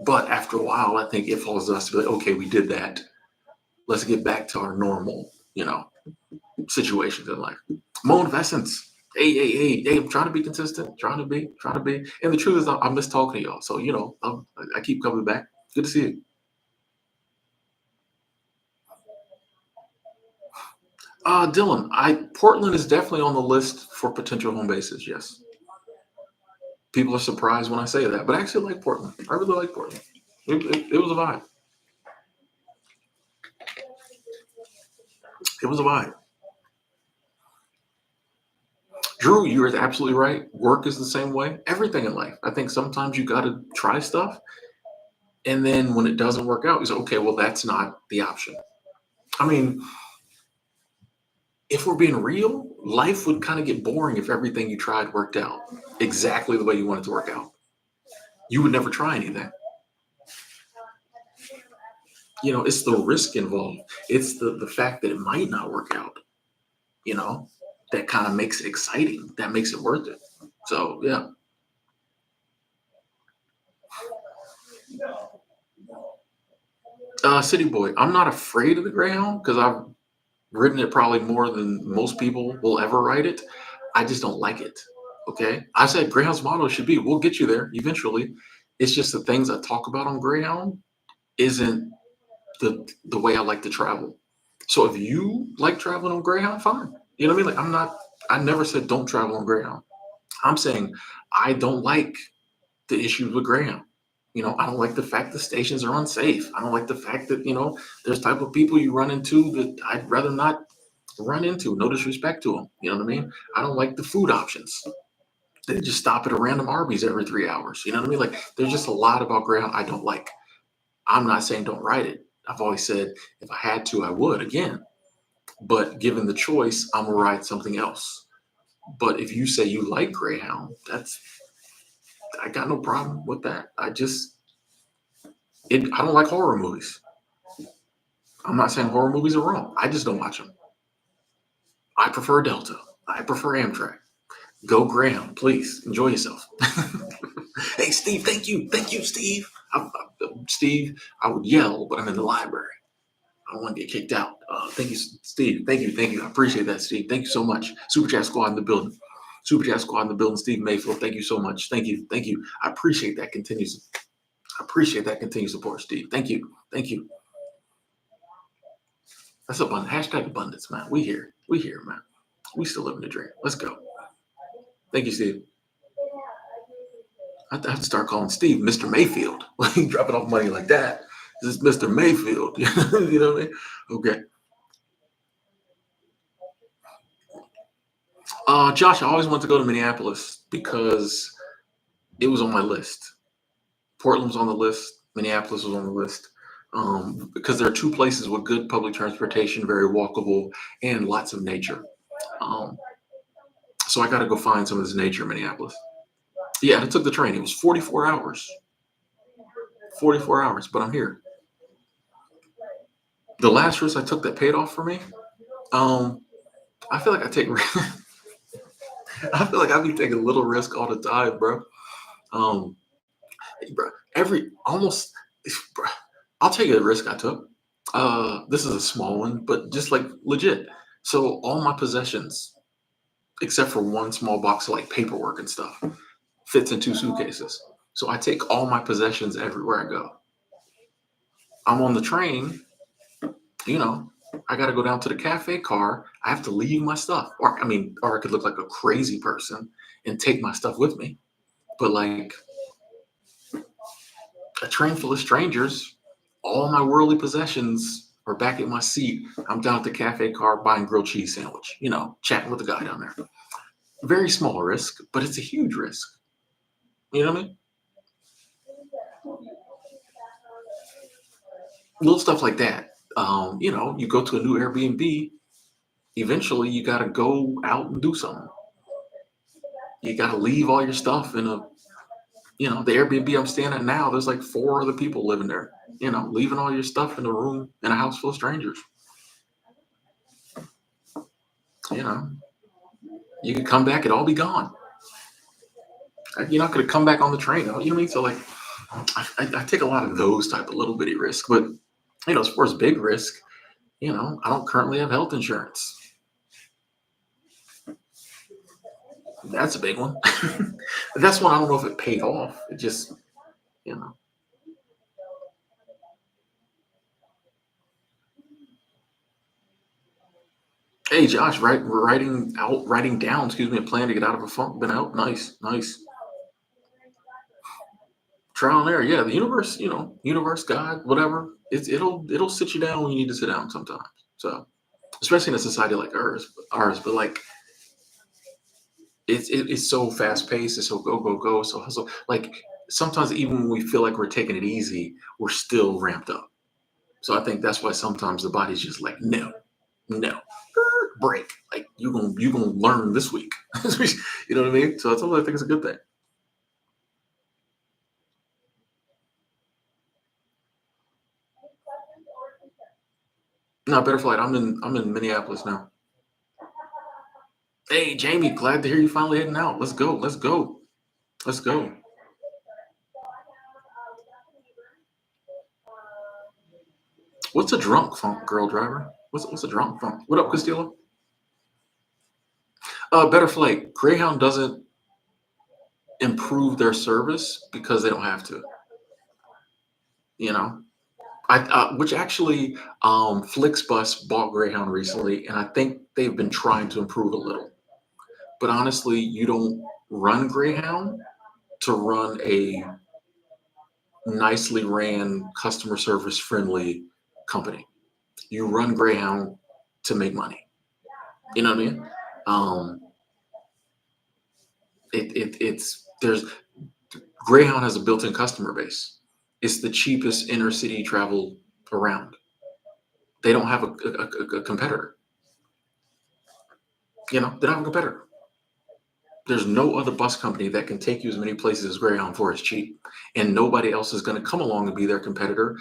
But after a while, I think it falls to us to be like, okay, we did that. Let's get back to our normal, situations in life. More investments. Hey, I'm trying to be consistent, trying to be. And the truth is, I miss talking to y'all. So, I keep coming back. Good to see you. Dylan, Portland is definitely on the list for potential home bases. Yes. People are surprised when I say that, but I actually like Portland. I really like Portland. It was a vibe. It was a vibe. Drew, you're absolutely right. Work is the same way. Everything in life. I think sometimes you got to try stuff. And then when it doesn't work out, you say, okay, well, that's not the option. I mean, if we're being real, life would kind of get boring if everything you tried worked out exactly the way you wanted to work out. You would never try anything. It's the risk involved. It's the fact that it might not work out, you know, that kind of makes it exciting. That makes it worth it. So, yeah. City Boy, I'm not afraid of the Greyhound because I've ridden it probably more than most people will ever ride it. I just don't like it. Okay. I said Greyhound's motto should be we'll get you there eventually. It's just the things I talk about on Greyhound isn't the way I like to travel. So if you like traveling on Greyhound, fine. You know what I mean? Like I never said don't travel on Greyhound. I'm saying I don't like the issues with Greyhound. I don't like the fact the stations are unsafe. I don't like the fact that, there's type of people you run into that I'd rather not run into. No disrespect to them. You know what I mean? I don't like the food options. They just stop at a random Arby's every 3 hours. You know what I mean? Like there's just a lot about Greyhound I don't like. I'm not saying don't ride it. I've always said if I had to, I would again. But given the choice, I'm gonna ride something else. But if you say you like Greyhound, I got no problem with that. I don't like horror movies. I'm not saying horror movies are wrong. I just don't watch them. I prefer Delta. I prefer Amtrak. Go Greyhound, please. Enjoy yourself. Hey, Steve, thank you, Steve. Steve, I would yell, but I'm in the library. I don't want to get kicked out. Thank you, Steve. Thank you. I appreciate that, Steve. Thank you so much. Super Chat Squad in the building. Super Chat Squad in the building. Steve Mayfield. Thank you so much. Thank you. I appreciate that continues. I appreciate that continued support, Steve. Thank you. That's abundant. Hashtag abundance, man. We here. We here, man. We still living the dream. Let's go. Thank you, Steve. I have to start calling Steve Mr. Mayfield. Like dropping off money like that. This is Mr. Mayfield. You know what I mean? Okay. Josh, I always wanted to go to Minneapolis because it was on my list. Portland was on the list. Minneapolis was on the list. Because there are two places with good public transportation, very walkable, and lots of nature. Um, so I got to go find some of this nature in Minneapolis. Yeah, I took the train. It was 44 hours. 44 hours, but I'm here. The last risk I took that paid off for me. Um, I feel like I take. I feel like I be taking a little risk all the time, bro. Um, bro, every almost, bro, I'll take a risk I took. This is a small one, but just like legit. So all my possessions, except for one small box of like paperwork and stuff, fits in two suitcases. So I take all my possessions everywhere I go. I'm on the train, you know, I got to go down to the cafe car. I have to leave my stuff. Or, I mean, or I could look like a crazy person and take my stuff with me. But like a train full of strangers, all my worldly possessions are back in my seat. I'm down at the cafe car buying grilled cheese sandwich, chatting with the guy down there. Very small risk, but it's a huge risk. You know what I mean? Little stuff like that. You go to a new Airbnb, eventually you got to go out and do something. You got to leave all your stuff in the Airbnb I'm staying at now, there's like four other people living there, leaving all your stuff in a room in a house full of strangers. You know, you could come back, it all be gone. You're not going to come back on the train. You know what I mean? So like, I take a lot of those type of little bitty risks, but as far as big risk, I don't currently have health insurance. That's a big one. That's one I don't know if it paid off. It just, you know. Hey Josh, writing down, excuse me, a plan to get out of a funk. Been out. Nice, nice. Trial and error. Yeah, the universe, universe, God, whatever. It'll sit you down when you need to sit down sometimes. So, especially in a society like ours, but like it's so fast paced, it's so go go go, so hustle. Like sometimes even when we feel like we're taking it easy, we're still ramped up. So I think that's why sometimes the body's just like, no, no, break. Like you gonna learn this week. You know what I mean? So that's all I think is a good thing. No, better flight. I'm in Minneapolis now. Hey Jamie, glad to hear you finally heading out. Let's go. Let's go. Let's go. What's a drunk funk girl driver? What's a drunk funk? What up, Christina? Better flight. Greyhound doesn't improve their service because they don't have to. You know, which actually Flixbus bought Greyhound recently, and I think they've been trying to improve a little. But honestly, you don't run Greyhound to run a nicely ran, customer service friendly company. You run Greyhound to make money. You know what I mean? Um, it's there's Greyhound has a built-in customer base. It's the cheapest inner city travel around. They don't have a competitor. They don't have a competitor. There's no other bus company that can take you as many places as Greyhound for as cheap, and nobody else is going to come along and be their competitor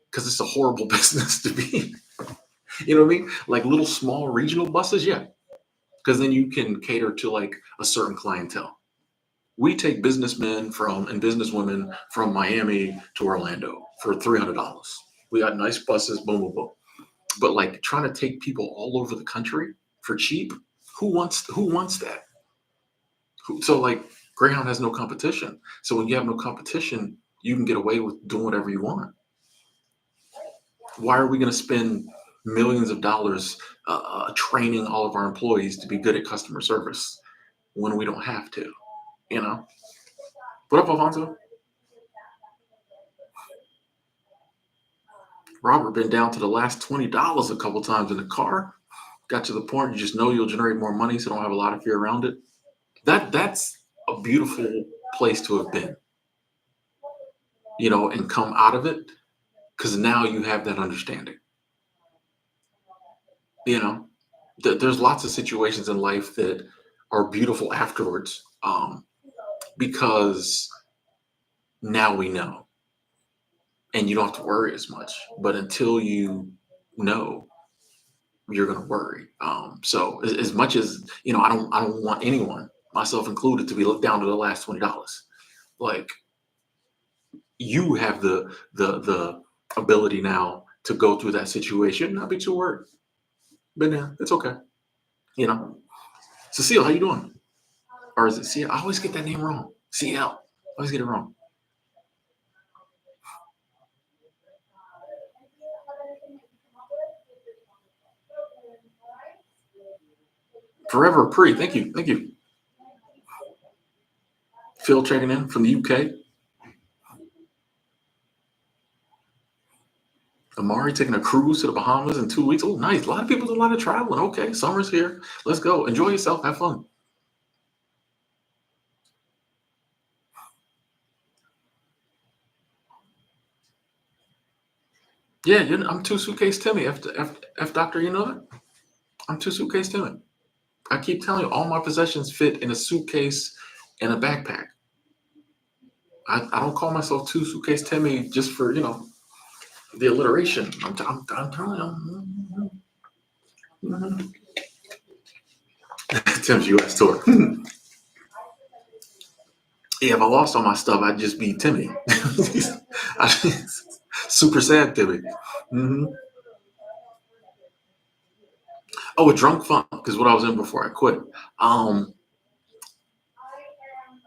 because it's a horrible business to be. You know what I mean? Like little small regional buses, yeah, because then you can cater to like a certain clientele. We take businessmen from and businesswomen from Miami to Orlando for $300. We got nice buses, boom, boom, boom. But like trying to take people all over the country for cheap, who wants that? So like Greyhound has no competition. So when you have no competition, you can get away with doing whatever you want. Why are we going to spend millions of dollars training all of our employees to be good at customer service when we don't have to, you know? What up, Alfonso? Robert, been down to the last $20 a couple times in the car. Got to the point you just know you'll generate more money, so don't have a lot of fear around it. That's a beautiful place to have been, and come out of it, because now you have that understanding. You know, there's lots of situations in life that are beautiful afterwards, because now we know, and you don't have to worry as much. But until you know, you're going to worry. So as much as I don't want anyone, myself included, to be looked down to the last $20. Like, you have the ability now to go through that situation, not be too worried. But yeah, it's okay. You know, Cecile, how you doing? Or is it CL? I always get that name wrong. CL. I always get it wrong. Forever Pre. Thank you. Thank you. Phil checking in from the UK. Amari taking a cruise to the Bahamas in 2 weeks. Oh, nice. A lot of people do a lot of traveling. Okay, summer's here. Let's go. Enjoy yourself. Have fun. Yeah, I'm two suitcase Timmy. F doctor, you know that? I'm two suitcase Timmy. I keep telling you, all my possessions fit in a suitcase and a backpack. I don't call myself two suitcase Timmy just for the alliteration. I'm telling you. Mhm. Tim's U.S. tour. Yeah, if I lost all my stuff, I'd just be Timmy. Super sad Timmy. Hmm. Oh, a drunk funk is what I was in before I quit. Um,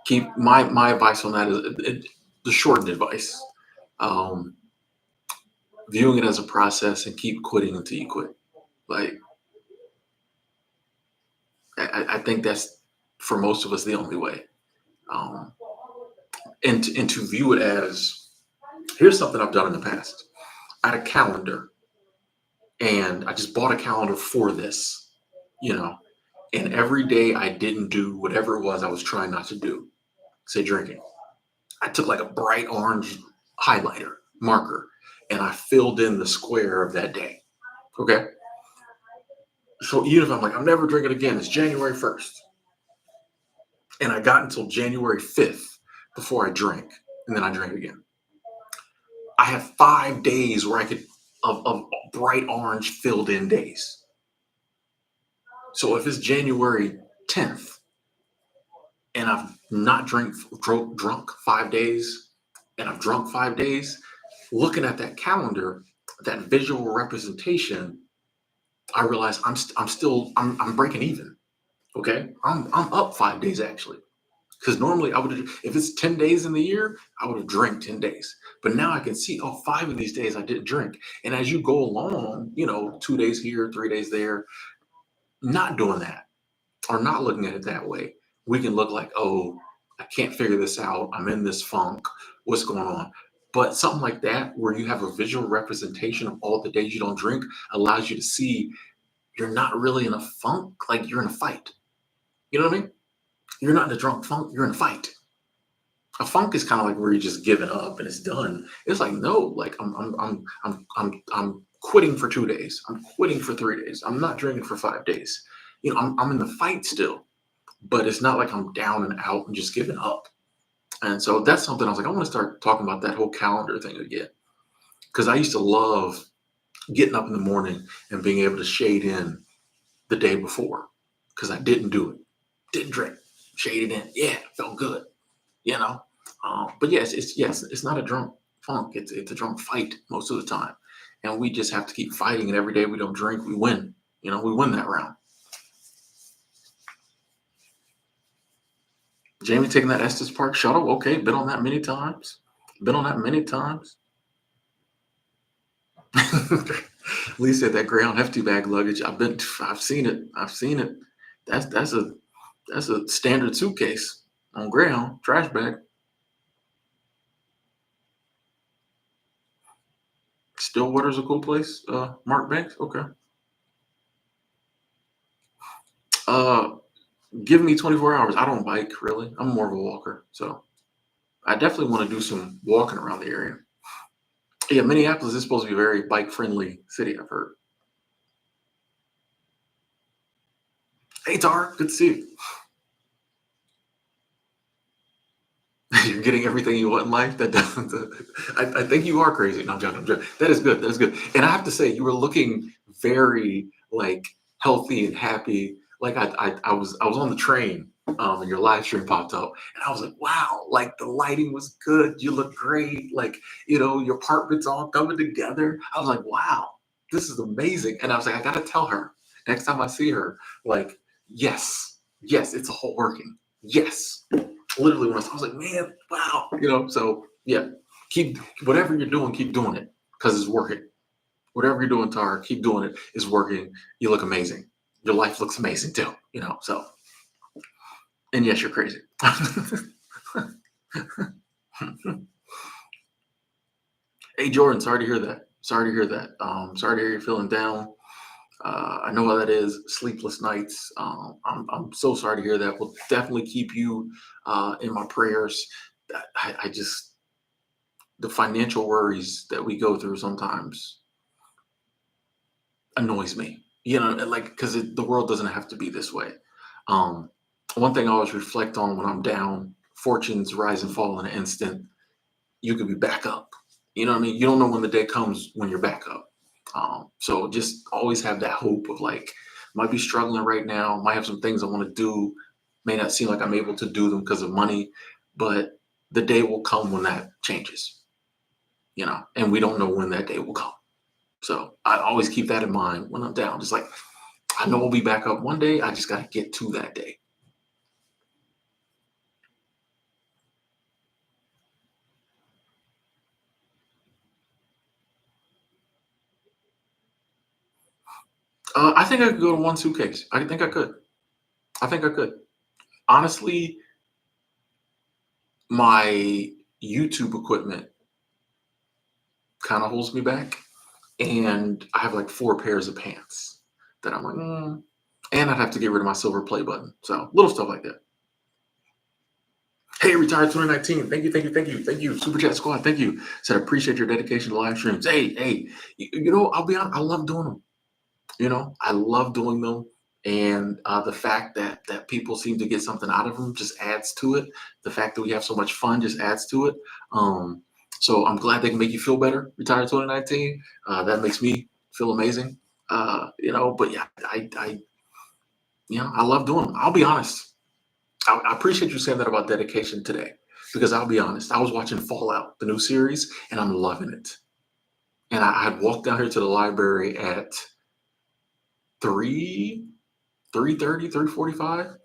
keep my advice on that is the shortened advice. Um, Viewing it as a process and keep quitting until you quit. Like, I think that's, for most of us, the only way. Um, and to view it as, here's something I've done in the past. I had a calendar, and I just bought a calendar for this, you know. And every day I didn't do whatever it was I was trying not to do, say drinking. I took like a bright orange highlighter marker and I filled in the square of that day. Okay. So even if I'm like, I'm never drinking again, it's January 1st. And I got until January 5th before I drank. And then I drank again. I have 5 days where I could, of bright orange filled in days. So if it's January 10th and I've not drunk 5 days, and I've drunk 5 days, looking at that calendar, that visual representation, I realize I'm breaking even. Okay, I'm up 5 days actually, because normally I would have, if it's 10 days in the year, I would have drank 10 days. But now I can see, oh, 5 of these days I didn't drink. And as you go along, 2 days here, 3 days there, not doing that or not looking at it that way, we can look like, oh, I can't figure this out. I'm in this funk. What's going on? But something like that, where you have a visual representation of all the days you don't drink, allows you to see you're not really in a funk, like you're in a fight. You know what I mean? You're not in a drunk funk, you're in a fight. A funk is kind of like where you're just giving up and it's done. It's like, no, like I'm quitting for 2 days. I'm quitting for 3 days. I'm not drinking for 5 days. I'm in the fight still, but it's not like I'm down and out and just giving up. And so that's something I was like, I want to start talking about that whole calendar thing again. Because I used to love getting up in the morning and being able to shade in the day before, because I didn't do it. Didn't drink. Shaded in. Yeah, felt good. You know? But yes, it's not a drunk funk. It's a drunk fight most of the time. And we just have to keep fighting. And every day we don't drink, we win. We win that round. Jamie taking that Estes Park shuttle. Okay, been on that many times. Been on that many times. Lee said that ground hefty bag luggage. I've seen it. I've seen it. That's a standard suitcase on ground trash bag. Stillwater's a cool place. Mark Banks. Okay. Uh, give me 24 hours. I don't bike really. I'm more of a walker, so I definitely want to do some walking around the area. Yeah, Minneapolis is supposed to be a very bike friendly city. I've heard. Hey, Tar, good to see you. You're getting everything you want in life. That doesn't. I think you are crazy. No, I'm joking. I'm joking. That is good. That is good. And I have to say, you were looking very like healthy and happy. Like I was on the train, and your live stream popped up, and I was like, wow, like the lighting was good. You look great. Like your apartment's all coming together. I was like, wow, this is amazing. And I was like, I gotta tell her next time I see her, like, yes, yes, it's all working. Yes, literally when I was like, man, wow, So yeah, keep whatever you're doing, keep doing it because it's working. Whatever you're doing, Tara, keep doing it. It's working. You look amazing. Your life looks amazing too. So and yes, you're crazy. Hey Jordan, sorry to hear that. Sorry to hear that. Sorry to hear you're feeling down. I know how that is. Sleepless nights. I'm so sorry to hear that. We'll definitely keep you in my prayers. I just the financial worries that we go through sometimes annoys me. Like because the world doesn't have to be this way. Um, One thing I always reflect on when I'm down, fortunes rise and fall in an instant. You could be back up. You know what I mean? You don't know when the day comes when you're back up. So just always have that hope of like, might be struggling right now, might have some things I want to do, may not seem like I'm able to do them because of money, but the day will come when that changes, and we don't know when that day will come. So I always keep that in mind when I'm down. Just like I know we'll be back up one day. I just got to get to that day. I think I could go to one suitcase. I think I could. I think I could. Honestly, my YouTube equipment kind of holds me back, and I have like 4 pairs of pants that I'm like, and I'd have to get rid of my silver play button. So little stuff like that. Hey, retired 2019. Thank you, thank you, thank you, thank you. Super Chat Squad, thank you. Said appreciate your dedication to live streams. Hey, I'll be honest, I love doing them. I love doing them, and the fact that people seem to get something out of them just adds to it. The fact that we have so much fun just adds to it. So I'm glad they can make you feel better. Retired 2019. That makes me feel amazing. But yeah, I love doing them. I'll be honest. I appreciate you saying that about dedication today, because I'll be honest. I was watching Fallout, the new series, and I'm loving it. And I had walked down here to the library at 3 3:30, 3:45,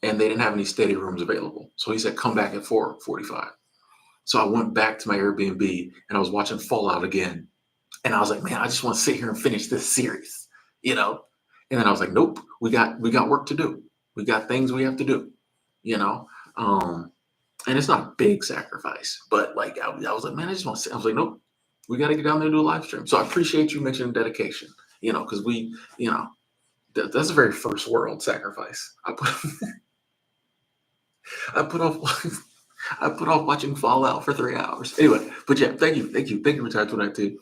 and they didn't have any steady rooms available. So he said, come back at 4:45. So I went back to my Airbnb and I was watching Fallout again. And I was like, man, I just want to sit here and finish this series, you know? And then I was like, nope, we got work to do. We got things we have to do, you know? Um, and it's not a big sacrifice, but like I was like, man, I just want to sit. I was like, nope, we got to get down there and do a live stream. So I appreciate you mentioning dedication, because that's a very first world sacrifice. I put off I put off watching Fallout for 3 hours. Anyway, but yeah, thank you, Retired 219.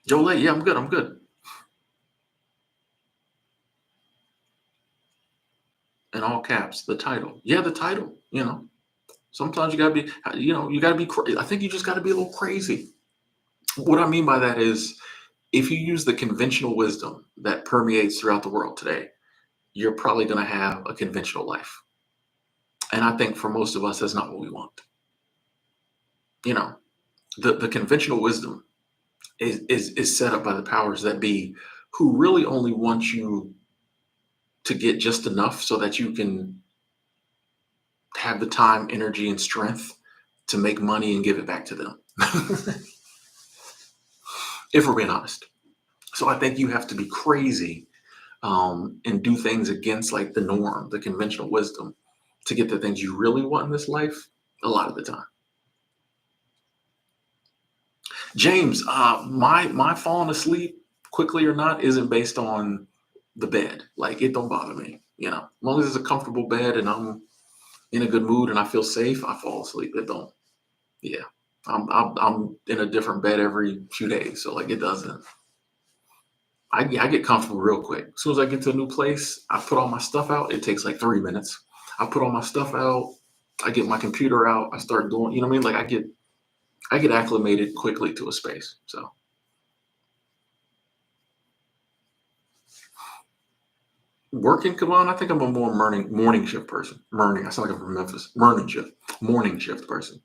Joe Lay, yeah, I'm good. I'm good. In all caps, the title. Yeah, the title. Sometimes you gotta be. You gotta be. I think you just gotta be a little crazy. What I mean by that is, if you use the conventional wisdom that permeates throughout the world today, you're probably gonna have a conventional life. And I think for most of us, that's not what we want. You know, the conventional wisdom is set up by the powers that be, who really only want you to get just enough so that you can have the time, energy, and strength to make money and give it back to them. If we're being honest. So I think you have to be crazy, and do things against like the norm, the conventional wisdom, to get the things you really want in this life a lot of the time. James, my falling asleep quickly or not isn't based on the bed. Like it don't bother me. As long as it's a comfortable bed and I'm in a good mood and I feel safe, I fall asleep. It don't. Yeah, I'm in a different bed every few days, so like it doesn't. I get comfortable real quick. As soon as I get to a new place, I put all my stuff out. It takes like 3 minutes. I put all my stuff out. I get my computer out. I start doing. You know what I mean? Like I get acclimated quickly to a space. So working, come on. I think I'm a more morning shift person. Morning. I sound like I'm from Memphis. Morning shift person.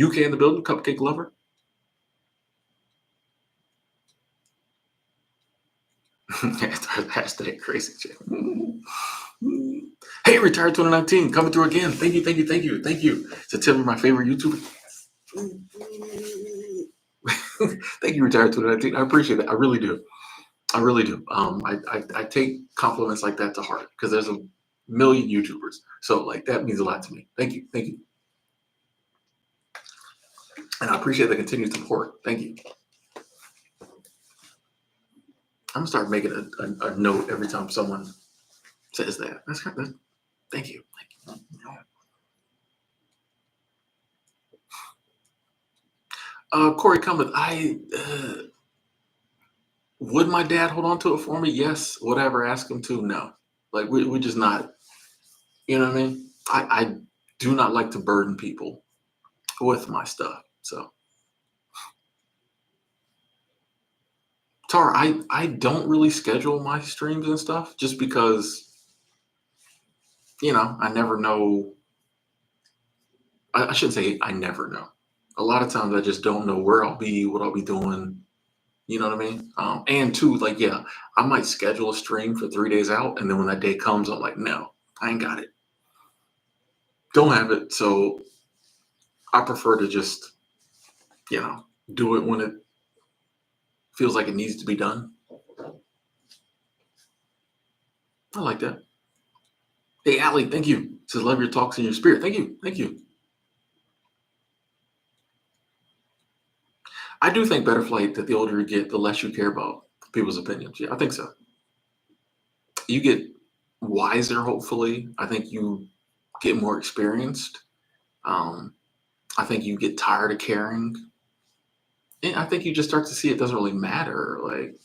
UK in the building. Cupcake lover. Hashtag crazy chick. Hey, retired 2019 coming through again. Thank you, thank you, thank you, thank you. To Tim, my favorite YouTuber. Thank you, retired 2019. I appreciate it. I really do. I really do. I take compliments like that to heart because there's a million YouTubers. So like that means a lot to me. Thank you. Thank you. And I appreciate the continued support. Thank you. I'm gonna start making a note every time someone says that. That's kind of, thank you. Thank you. Corey Cummins, would my dad hold on to it for me? Yes. Would I ever ask him to? No. Like we're just not. You know what I mean? I do not like to burden people with my stuff. So Tara, I don't really schedule my streams and stuff just because I never know. I shouldn't say I never know. A lot of times I just don't know where I'll be, what I'll be doing. You know what I mean? And two, like, yeah, I might schedule a stream for 3 days out, and then when that day comes, I'm like, no, I ain't got it. Don't have it. So I prefer to just, do it when it feels like it needs to be done. I like that. Hey, Allie, thank you. Says, love your talks and your spirit. Thank you. Thank you. I do think better flight that the older you get, the less you care about people's opinions. Yeah, I think so. You get wiser, hopefully. I think you get more experienced. I think you get tired of caring. And I think you just start to see it doesn't really matter. Like,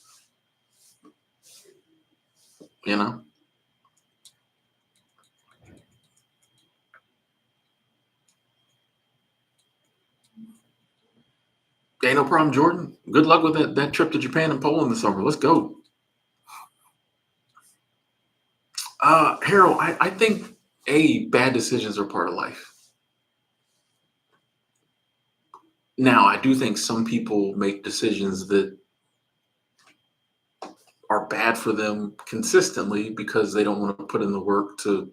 you know? Ain't no problem, Jordan. Good luck with that trip to Japan and Poland this summer. Let's go. Harold, I think bad decisions are part of life. Now, I do think some people make decisions that are bad for them consistently because they don't want to put in the work to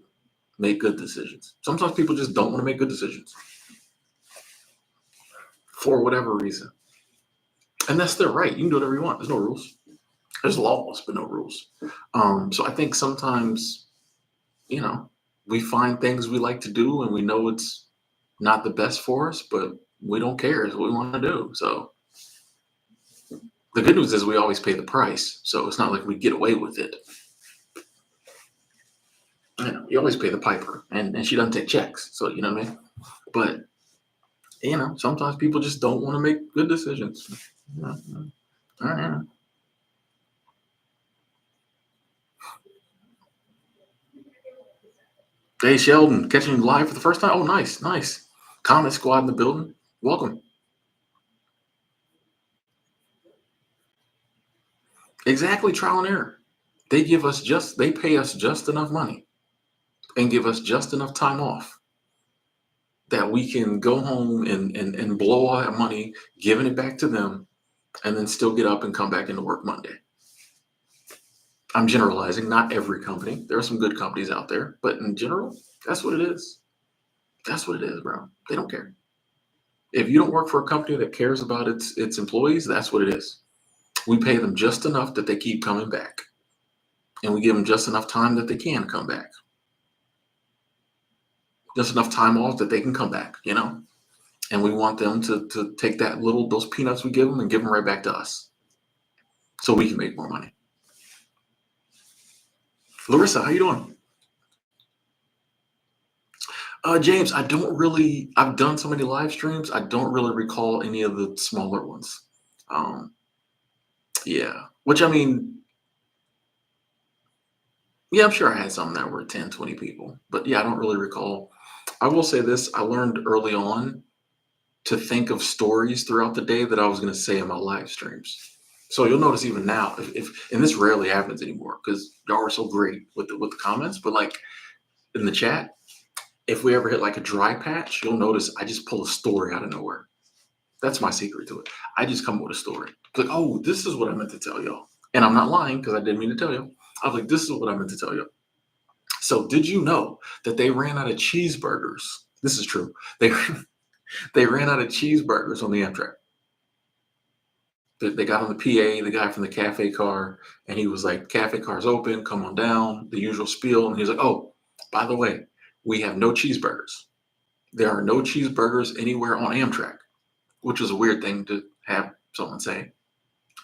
make good decisions. Sometimes people just don't want to make good decisions for whatever reason. And that's their right. You can do whatever you want. There's no rules. There's laws, but no rules. So I think sometimes, we find things we like to do and we know it's not the best for us, but we don't care. It's what we want to do. So the good news is we always pay the price. So it's not like we get away with it. You always pay the piper, and she doesn't take checks. So, you know what I mean? But, sometimes people just don't want to make good decisions. Hey, Sheldon, catching you live for the first time? Oh, nice, nice. Comment squad in the building. Welcome. Exactly, trial and error. They pay us just enough money and give us just enough time off that we can go home and blow all that money, giving it back to them, and then still get up and come back into work Monday. I'm generalizing, not every company. There are some good companies out there, but in general, that's what it is. That's what it is, bro. They don't care. If you don't work for a company that cares about its employees, that's what it is. We pay them just enough that they keep coming back, and we give them just enough time that they can come back, just enough time off that they can come back, and we want them to take those peanuts we give them and give them right back to us so we can make more money. Larissa, how you doing? James, I've done so many live streams, I don't really recall any of the smaller ones. Um, yeah, which I mean, yeah, I'm sure I had some that were 10, 20 people, but yeah, I don't really recall. I will say this, I learned early on to think of stories throughout the day that I was going to say in my live streams. So you'll notice even now, if and this rarely happens anymore because y'all are so great with the comments, but like in the chat, if we ever hit like a dry patch, you'll notice I just pull a story out of nowhere. That's my secret to it. I just come up with a story. Like, oh, this is what I meant to tell y'all. And I'm not lying because I didn't mean to tell you. I was like, this is what I meant to tell you. So did you know that they ran out of cheeseburgers? This is true. They they ran out of cheeseburgers on the Amtrak. They got on the PA, the guy from the cafe car, and he was like, cafe car's open, come on down, the usual spiel. And he was like, oh, by the way, we have no cheeseburgers. There are no cheeseburgers anywhere on Amtrak, which was a weird thing to have someone say.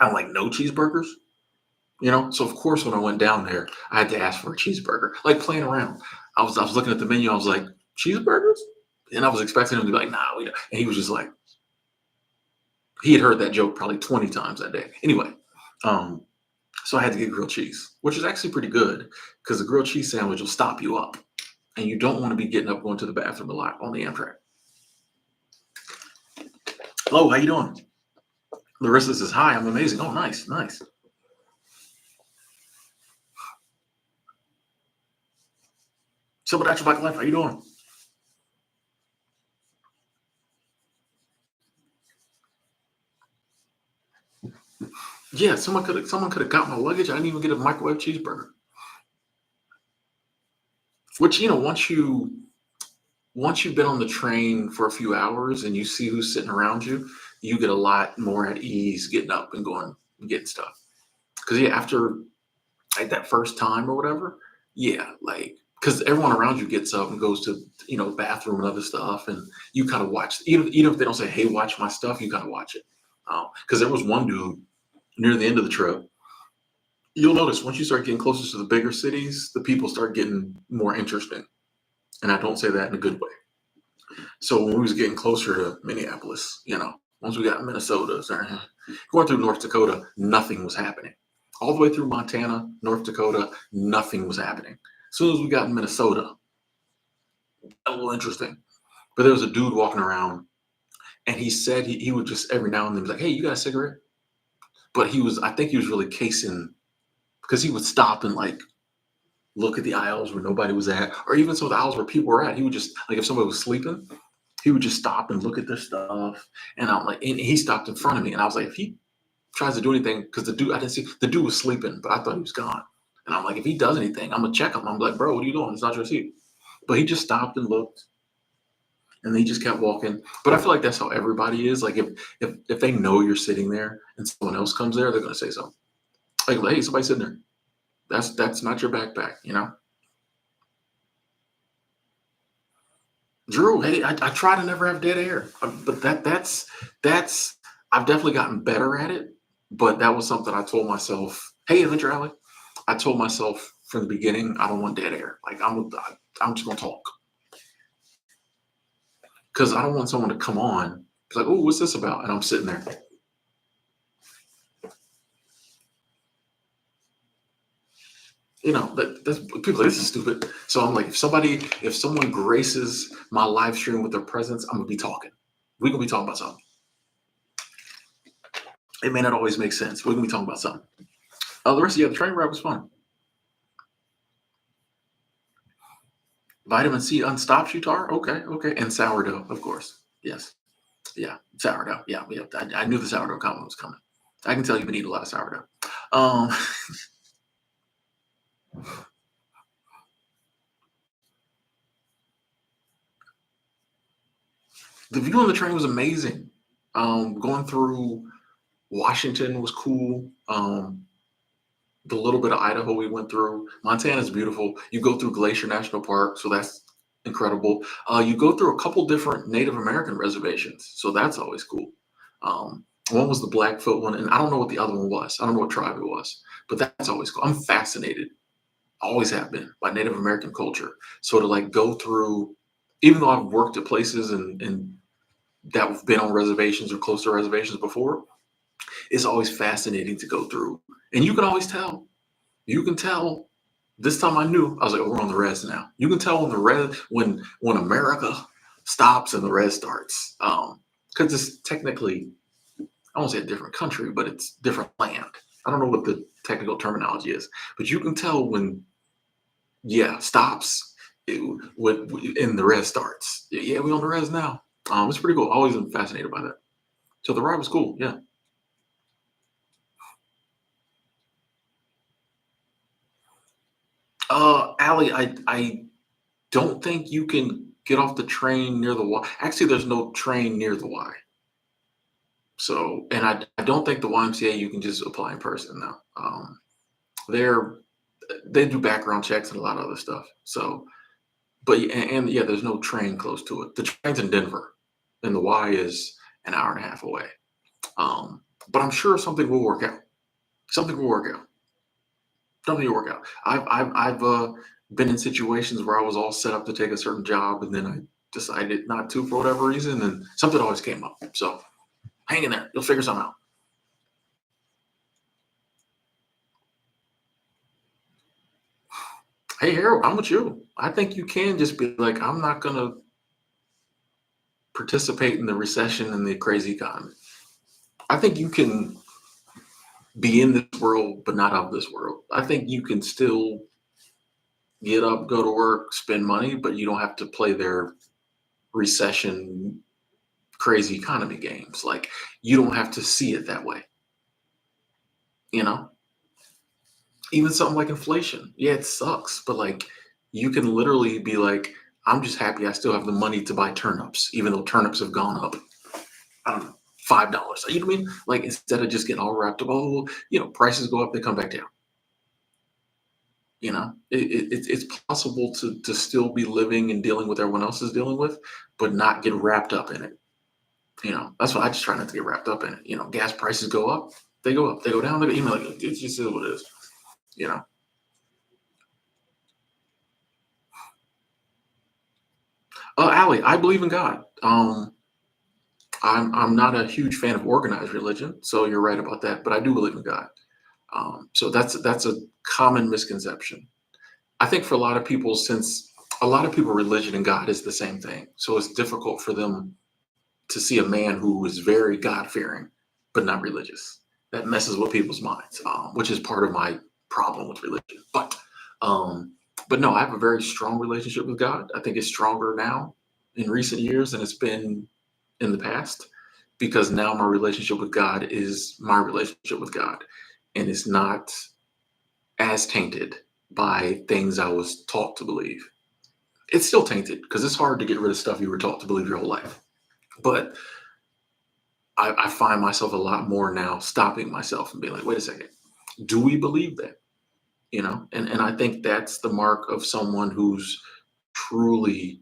I'm like, no cheeseburgers? So of course when I went down there, I had to ask for a cheeseburger. Like playing around. I was looking at the menu, I was like, cheeseburgers? And I was expecting him to be like, nah, we don't. And he was just like, he had heard that joke probably 20 times that day. Anyway, um, so I had to get grilled cheese, which is actually pretty good because the grilled cheese sandwich will stop you up. And you don't want to be getting up going to the bathroom a lot on the Amtrak. Hello, how you doing? Larissa says, hi, I'm amazing. Oh, nice, nice. Silver Natural Black Life, how you doing? Yeah, someone could have got my luggage. I didn't even get a microwave cheeseburger. Which, once you've been on the train for a few hours and you see who's sitting around you, you get a lot more at ease getting up and going and getting stuff. Because yeah, after like that first time or whatever, yeah, like because everyone around you gets up and goes to bathroom and other stuff, and you kind of watch. Even if they don't say, "Hey, watch my stuff," you kind of watch it. Because there was one dude near the end of the trip. You'll notice once you start getting closer to the bigger cities, the people start getting more interesting, and I don't say that in a good way. So when we was getting closer to Minneapolis, once we got in Minnesota, going through North Dakota, nothing was happening. All the way through Montana, North Dakota, nothing was happening. As soon as we got in Minnesota, a little interesting. But there was a dude walking around, and he said he would just every now and then be like, "Hey, you got a cigarette?" But I think he was really casing because he would stop and like look at the aisles where nobody was at, or even some of the aisles where people were at. He would just like if somebody was sleeping, he would just stop and look at their stuff. And I'm like, and he stopped in front of me, and I was like, if he tries to do anything, because I didn't see the dude was sleeping, but I thought he was gone. And I'm like, if he does anything, I'm gonna check him. I'm like, bro, what are you doing? It's not your seat. But he just stopped and looked, and he just kept walking. But I feel like that's how everybody is. Like if they know you're sitting there and someone else comes there, they're gonna say something. Like, hey, somebody's sitting there. That's not your backpack. Drew, hey, I try to never have dead air, but that's I've definitely gotten better at it. But that was something I told myself. Hey, Adventure Alley, I told myself from the beginning I don't want dead air. Like I'm just gonna talk because I don't want someone to come on. It's like, oh, what's this about? And I'm sitting there. That's people like, this is stupid. So I'm like, if someone graces my live stream with their presence, I'm gonna be talking. We're gonna be talking about something. It may not always make sense. We're gonna be talking about something. The rest of the train ride was fun. Vitamin C unstops you, Tar? Okay. And sourdough, of course. Yes. Yeah. Sourdough. Yeah. I knew the sourdough comment was coming. I can tell you've been eating a lot of sourdough. Um, the view on the train was amazing. Going through Washington was cool. The little bit of Idaho we went through. Montana's beautiful. You go through Glacier National Park, so that's incredible. You go through a couple different Native American reservations, so that's always cool. One was the Blackfoot one, and I don't know what the other one was. I don't know what tribe it was, but that's always cool. I'm fascinated, always have been, by Native American culture. So to like go through, even though I've worked at places and that have been on reservations or close to reservations before, it's always fascinating to go through. And you can always tell. You can tell. This time I knew. I was like, oh, we're on the res now. You can tell when the res when America stops and the res starts. Because it's technically, I won't say a different country, but it's different land. I don't know what the technical terminology is, but you can tell when, yeah, stops it, when the res starts. Yeah, we on the res now. It's pretty cool. Always been fascinated by that. So the ride was cool. Yeah. Allie, I don't think you can get off the train near the Y. Actually, there's no train near the Y. So, and I don't think the YMCA you can just apply in person now. They're they do background checks and a lot of other stuff. So, but and yeah, there's no train close to it. The train's in Denver, and the Y is an hour and a half away. But I'm sure something will work out. Something will work out. Something will work out. I've been in situations where I was all set up to take a certain job, and then I decided not to for whatever reason, and something always came up. So hang in there. You'll figure something out. Hey, Harold, I'm with you. I think you can just be like, I'm not going to participate in the recession and the crazy economy. I think you can be in this world, but not of this world. I think you can still get up, go to work, spend money, but you don't have to play their recession, crazy economy games. Like, you don't have to see it that way, you know? Even something like inflation. Yeah, it sucks, but like, you can literally be like, I'm just happy I still have the money to buy turnips, even though turnips have gone up, I don't know, $5. You know what I mean? Like, instead of just getting all wrapped up, oh, prices go up, they come back down. It's possible to still be living and dealing with everyone else is dealing with, but not get wrapped up in it. That's why I just try not to get wrapped up in it. Gas prices go up, they go up, they go down, they go, like, it's just what it is. You know. Allie, I believe in God. I'm not a huge fan of organized religion, so you're right about that. But I do believe in God. So that's a common misconception. I think for a lot of people, since a lot of people, religion and God is the same thing, so it's difficult for them to see a man who is very God fearing but not religious. That messes with people's minds, which is part of my problem with religion. Um, but no, I have a very strong relationship with God. I think it's stronger now in recent years than it's been in the past, because now my relationship with God is my relationship with God, and it's not as tainted by things I was taught to believe. It's still tainted because it's hard to get rid of stuff you were taught to believe your whole life. But I find myself a lot more now stopping myself and being like, wait a second, do we believe that? And I think that's the mark of someone who's truly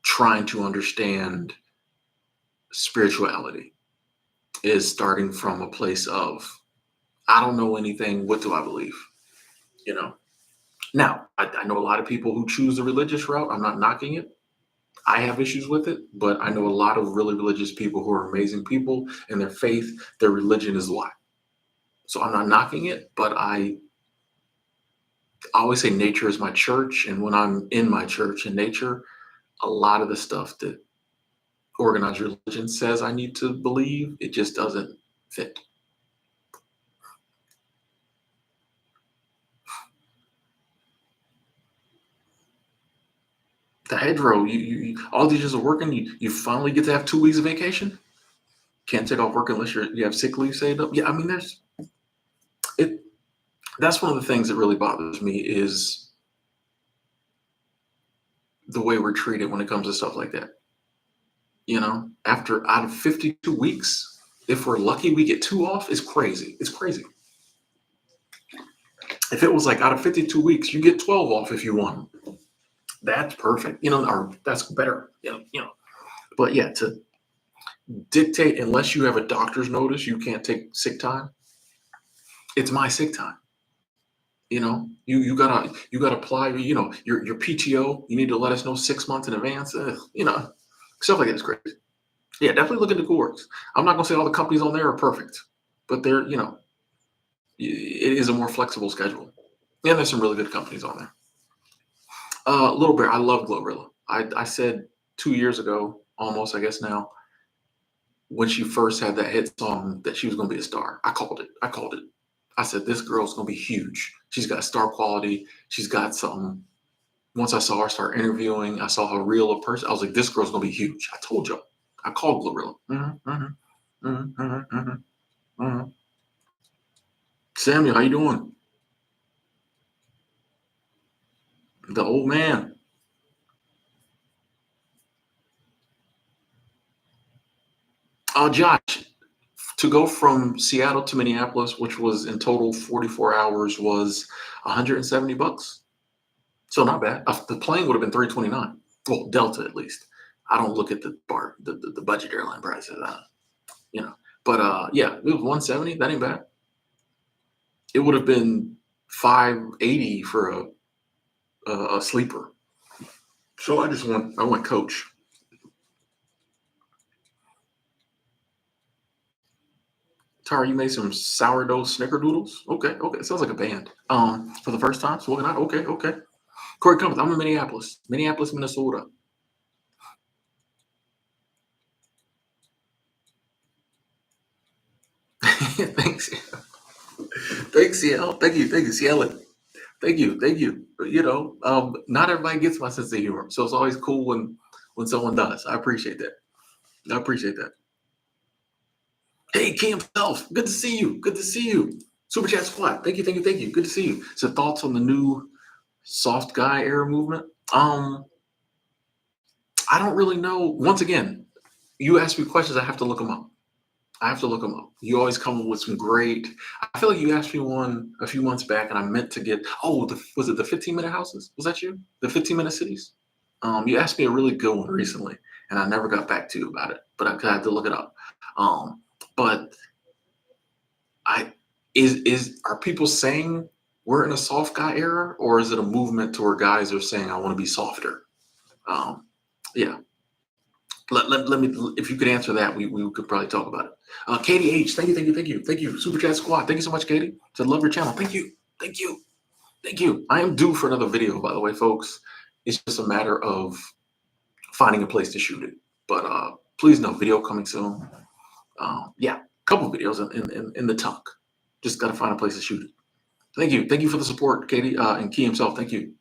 trying to understand spirituality, is starting from a place of, I don't know anything, what do I believe? You know. Now, I know a lot of people who choose the religious route. I'm not knocking it. I have issues with it, but I know a lot of really religious people who are amazing people, and their faith, their religion is why. So I'm not knocking it, but I always say nature is my church. And when I'm in my church and nature, a lot of the stuff that organized religion says I need to believe, it just doesn't fit. The hedgerow, all these years of working, you finally get to have 2 weeks of vacation. Can't take off work unless you have sick leave saved up. Yeah, I mean, it. That's one of the things that really bothers me is the way we're treated when it comes to stuff like that. After out of 52 weeks, if we're lucky, we get two off. It's crazy. It's crazy. If it was like out of 52 weeks, you get 12 off if you want. That's perfect. Or that's better. But yeah, to dictate unless you have a doctor's notice, you can't take sick time. It's my sick time. You gotta apply. Your PTO. You need to let us know 6 months in advance. Stuff like that is crazy. Yeah, definitely look into Coreworks. I'm not gonna say all the companies on there are perfect, but it is a more flexible schedule. And there's some really good companies on there. Little Bear, I love Glorilla. I said 2 years ago, almost, I guess now, when she first had that hit song that she was going to be a star. I called it. I said, this girl's going to be huge. She's got star quality. She's got something. Once I saw her start interviewing, I saw how real a person. I was like, this girl's going to be huge. I told you. I called Glorilla. Samuel, how you doing? The old man. Josh, to go from Seattle to Minneapolis, which was in total 44 hours, was $170. So not bad. The plane would have been 329. Well, Delta at least. I don't look at the budget airline prices. You know. But yeah, it was 170. That ain't bad. It would have been 580 for a sleeper. So I went coach. Tara, you made some sourdough snickerdoodles? Okay. Sounds like a band. For the first time, smoking out. Okay. Corey Cummins, I'm in Minneapolis, Minnesota. Thanks. Thanks, CL. Thank you, CL. Thank you. Not everybody gets my sense of humor, so it's always cool when someone does. I appreciate that. Hey, Kim Self, good to see you. Super Chat Squad, thank you. Good to see you. So thoughts on the new soft guy era movement? I don't really know. Once again, you ask me questions, I have to look them up. You always come up with some great. I feel like you asked me one a few months back, and I meant to get. Oh, was it the 15-minute houses? Was that you? The 15-minute cities? You asked me a really good one recently, and I never got back to you about it, but I had to look it up. But are people saying we're in a soft guy era, or is it a movement to where guys are saying I want to be softer? Yeah. Let me, if you could answer that, we could probably talk about it. Katie H, thank you. Super Chat Squad, thank you so much, Katie. Said love your channel. Thank you. I am due for another video, by the way, folks. It's just a matter of finding a place to shoot it. But please know, video coming soon. Yeah, a couple videos in the tuck. Just got to find a place to shoot it. Thank you for the support, Katie, and Key himself. Thank you.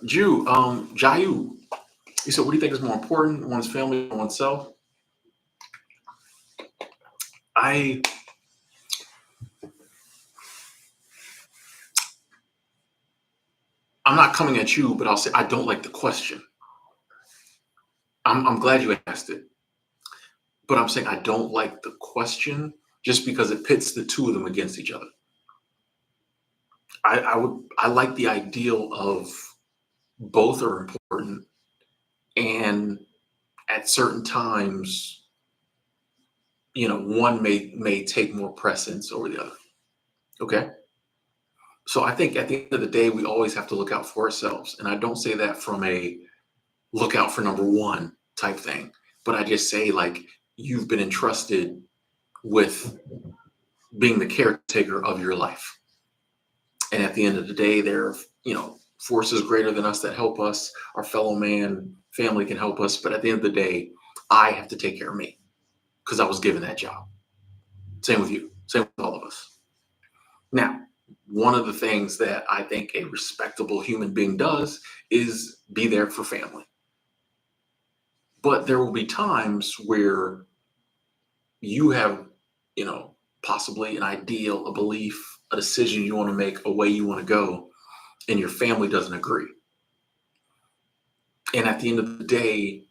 Jayu, he said, what do you think is more important, one's family or oneself? I'm not coming at you, but I'll say I don't like the question. I'm glad you asked it, but I'm saying I don't like the question just because it pits the two of them against each other. I like the ideal of both are important, and at certain times, one may take more precedence over the other. Okay. So I think at the end of the day, we always have to look out for ourselves. And I don't say that from a look out for number one type thing, but I just say like you've been entrusted with being the caretaker of your life. And at the end of the day, there are, forces greater than us that help us. Our fellow man, family can help us. But at the end of the day, I have to take care of me because I was given that job. Same with you. Same with all of us. Now, one of the things that I think a respectable human being does is be there for family. But there will be times where you have, you know, possibly an ideal, a belief, a decision you want to make, a way you want to go, and your family doesn't agree. And at the end of the day,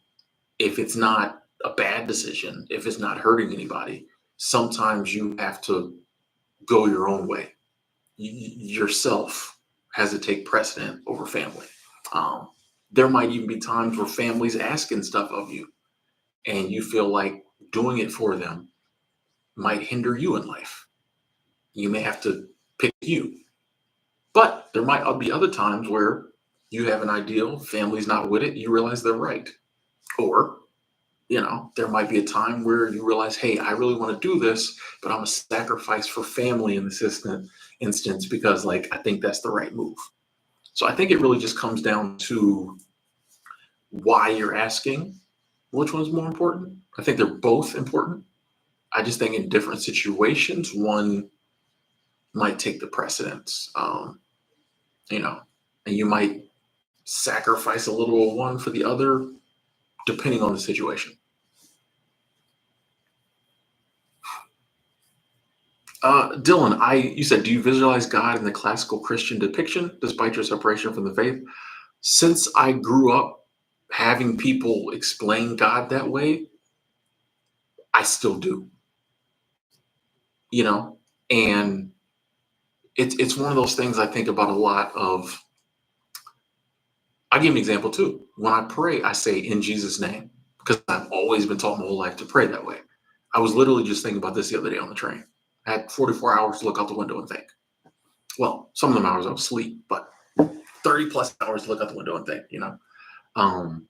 if it's not a bad decision, if it's not hurting anybody, sometimes you have to go your own way. Yourself has to take precedent over family. Um, there might even be times where families asking stuff of you, and you feel like doing it for them might hinder you in life. You may have to pick you. But there might be other times where you have an ideal, family's not with it, you realize they're right. Or, there might be a time where you realize, hey, I really want to do this, but I'm a sacrifice for family in this instance because, like, I think that's the right move. So I think it really just comes down to why you're asking which one's more important. I think they're both important. I just think in different situations, one might take the precedence. You know, and you might sacrifice a little of one for the other, depending on the situation. Dylan, you said, do you visualize God in the classical Christian depiction despite your separation from the faith? Since I grew up having people explain God that way, I still do, you know, and it's one of those things I think about a lot of. I'll give you an example too. When I pray, I say in Jesus' name because I've always been taught my whole life to pray that way. I was literally just thinking about this the other day on the train. I had 44 hours to look out the window and think. Well, some of them hours I was asleep, but 30 plus hours to look out the window and think. Um,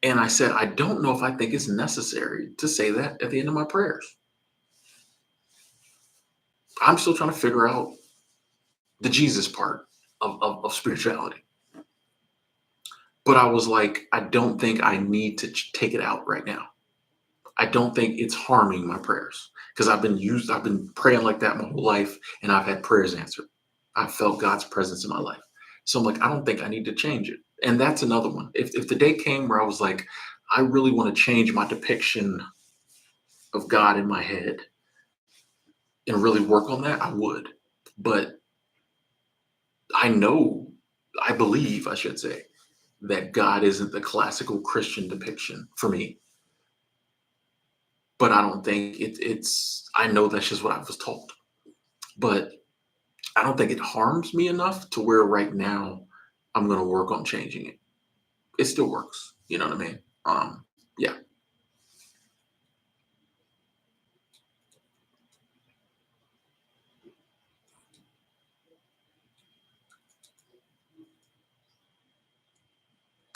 and I said, I don't know if I think it's necessary to say that at the end of my prayers. I'm still trying to figure out the Jesus part of spirituality. But I was like, I don't think I need to take it out right now. I don't think it's harming my prayers because I've been praying like that my whole life and I've had prayers answered. I've felt God's presence in my life. So I'm like, I don't think I need to change it. And that's another one. If the day came where I was like, I really want to change my depiction of God in my head and really work on that, I would. But I know, I believe, I should say, that God isn't the classical Christian depiction for me. But I don't think I know that's just what I was told. But I don't think it harms me enough to where right now I'm going to work on changing it. It still works. You know what I mean? Yeah.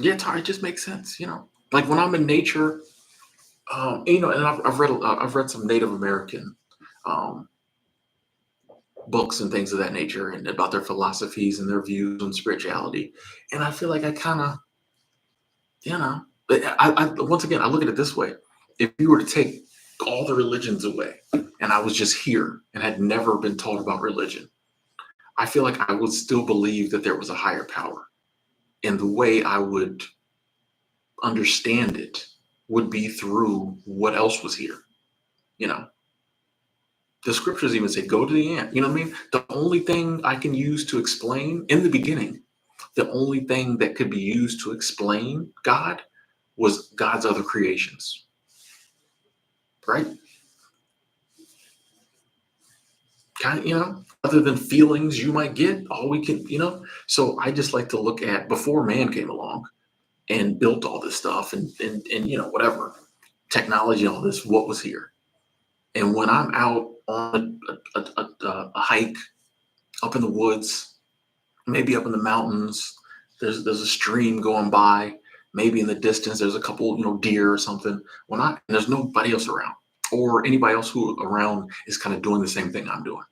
Yeah, it just makes sense. Like when I'm in nature, and I've read some Native American um, books and things of that nature and about their philosophies and their views on spirituality. And I feel like I kind of, once again, I look at it this way. If you were to take all the religions away and I was just here and had never been taught about religion, I feel like I would still believe that there was a higher power. And the way I would understand it would be through what else was here. You know, the scriptures even say, go to the ant. You know what I mean? The only thing I can use to explain in the beginning, the only thing that could be used to explain God was God's other creations, right? Kind of, other than feelings you might get, all we can. So I just like to look at before man came along and built all this stuff and whatever technology, all this, what was here. And when I'm out on a hike up in the woods, maybe up in the mountains, there's a stream going by. Maybe in the distance there's a couple, deer or something. And there's nobody else around, or anybody else who around is kind of doing the same thing I'm doing.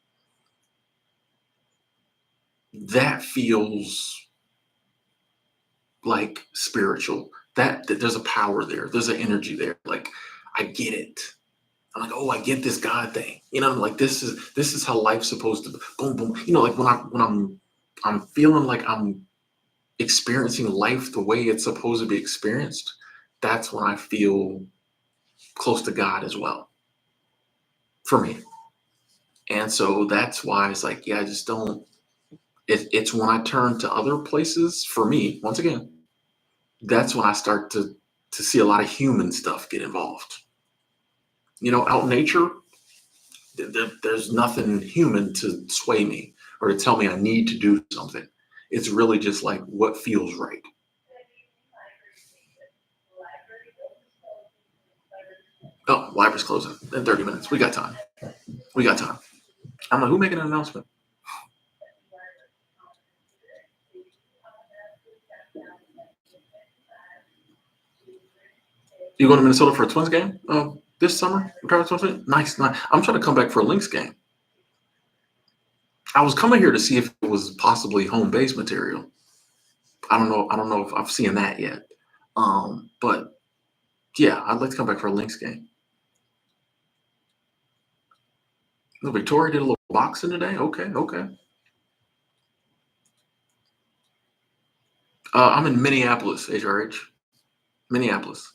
That feels like spiritual. That there's a power there. There's an energy there. Like I get it. I'm like, oh, I get this God thing. I'm like, this is how life's supposed to be. Boom, boom. Like when I'm feeling like I'm experiencing life the way it's supposed to be experienced, that's when I feel close to God as well, for me. And so that's why it's like, yeah, I just don't. It's when I turn to other places, for me, once again, that's when I start to see a lot of human stuff get involved. Out in nature, there's nothing human to sway me or to tell me I need to do something. It's really just like what feels right. Oh, library's closing in 30 minutes. We got time. We got time. I'm like, who making an announcement? You going to Minnesota for a Twins game this summer? Nice, nice. I'm trying to come back for a Lynx game. I was coming here to see if it was possibly home base material. I don't know. I don't know if I've seen that yet. But yeah, I'd like to come back for a Lynx game. No, Victoria did a little boxing today. Okay, okay. I'm in Minneapolis, HRH. Minneapolis.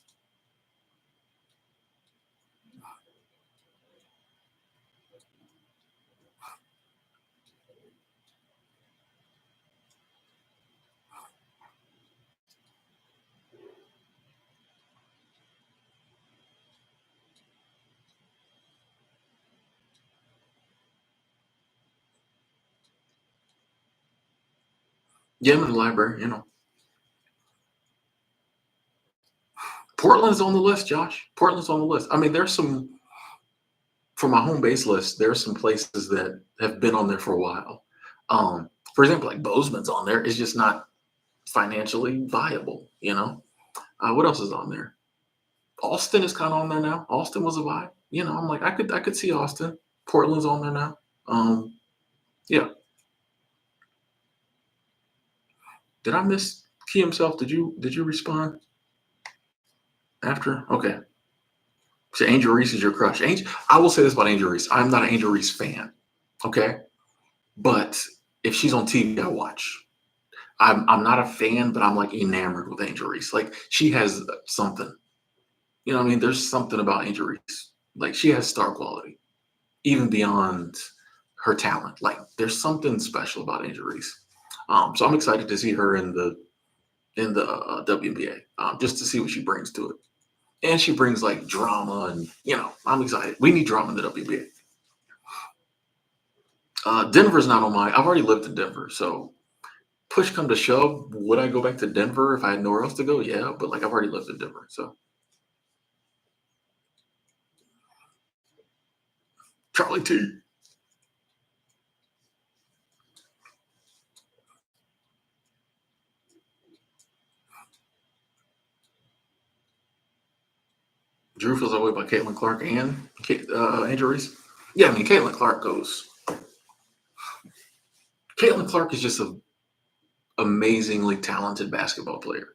Yeah, I'm in the library. Portland's on the list, Josh. Portland's on the list. I mean, there's some for my home base list. There's some places that have been on there for a while. For example, like Bozeman's on there. It's just not financially viable. What else is on there? Austin is kind of on there now. Austin was a vibe. I'm like, I could see Austin. Portland's on there now. Yeah. Did I miss Key himself? Did you respond after? Okay. So Angel Reese is your crush. Angel, I will say this about Angel Reese. I'm not an Angel Reese fan. Okay. But if she's on TV, I watch. I'm not a fan, but I'm like enamored with Angel Reese. Like she has something. You know what I mean? There's something about Angel Reese. Like she has star quality, even beyond her talent. Like there's something special about Angel Reese. So I'm excited to see her in the WNBA, just to see what she brings to it. And she brings like drama, and I'm excited. We need drama in the WNBA. Denver's not on my. I've already lived in Denver, so push come to shove, would I go back to Denver if I had nowhere else to go? Yeah, but like I've already lived in Denver, so Charlie T. Drew feels that way about Caitlin Clark and Angel Reese. Yeah, I mean Caitlin Clark goes. Caitlin Clark is just an amazingly talented basketball player,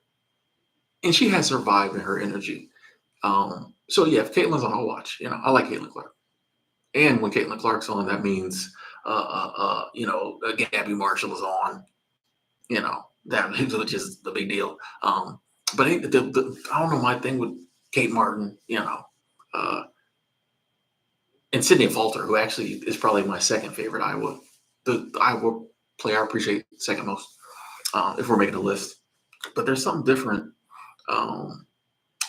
and she has her vibe and her energy. So yeah, if Caitlin's on, I'll watch. I like Caitlin Clark, and when Caitlin Clark's on, that means Gabby Marshall is on. That which is the big deal. But I don't know my thing with Kate Martin. Uh, and Sydney Falter, who actually is probably my second favorite the Iowa player I appreciate second most, if we're making a list. But there's something different. Um,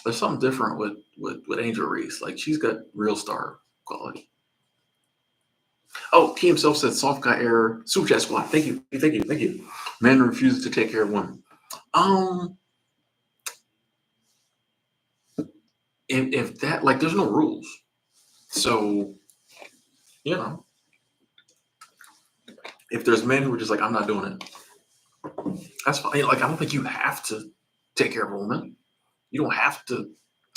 there's something different with Angel Reese. Like she's got real star quality. Oh, he himself said soft guy error. Super chat squad. Thank you, thank you, thank you. Men refuses to take care of women. Um, if that like, there's no rules, so you know, if there's men who are just like, I'm not doing it, that's fine. Like, I don't think you have to take care of a woman. You don't have to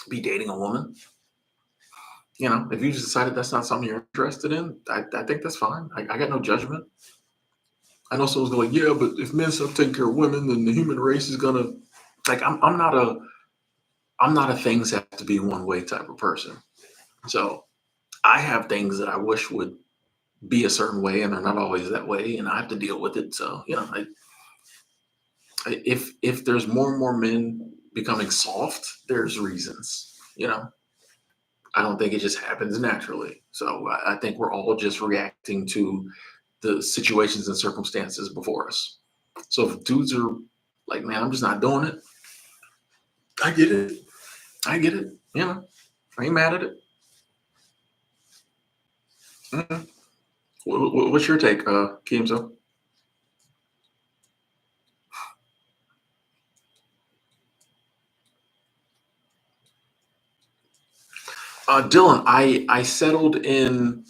be dating a woman. If you just decided that's not something you're interested in, I think that's fine. I got no judgment. I know someone's going, yeah, but if men stop taking care of women, then the human race is gonna like. I'm not a things have to be one way type of person. So I have things that I wish would be a certain way, and they're not always that way, and I have to deal with it. So, if there's more and more men becoming soft, there's reasons. I don't think it just happens naturally. So I think we're all just reacting to the situations and circumstances before us. So if dudes are like, man, I'm just not doing it, I get it. I get it. I ain't mad at it. Mhm. What's your take, Keemzo? Dylan, I settled in.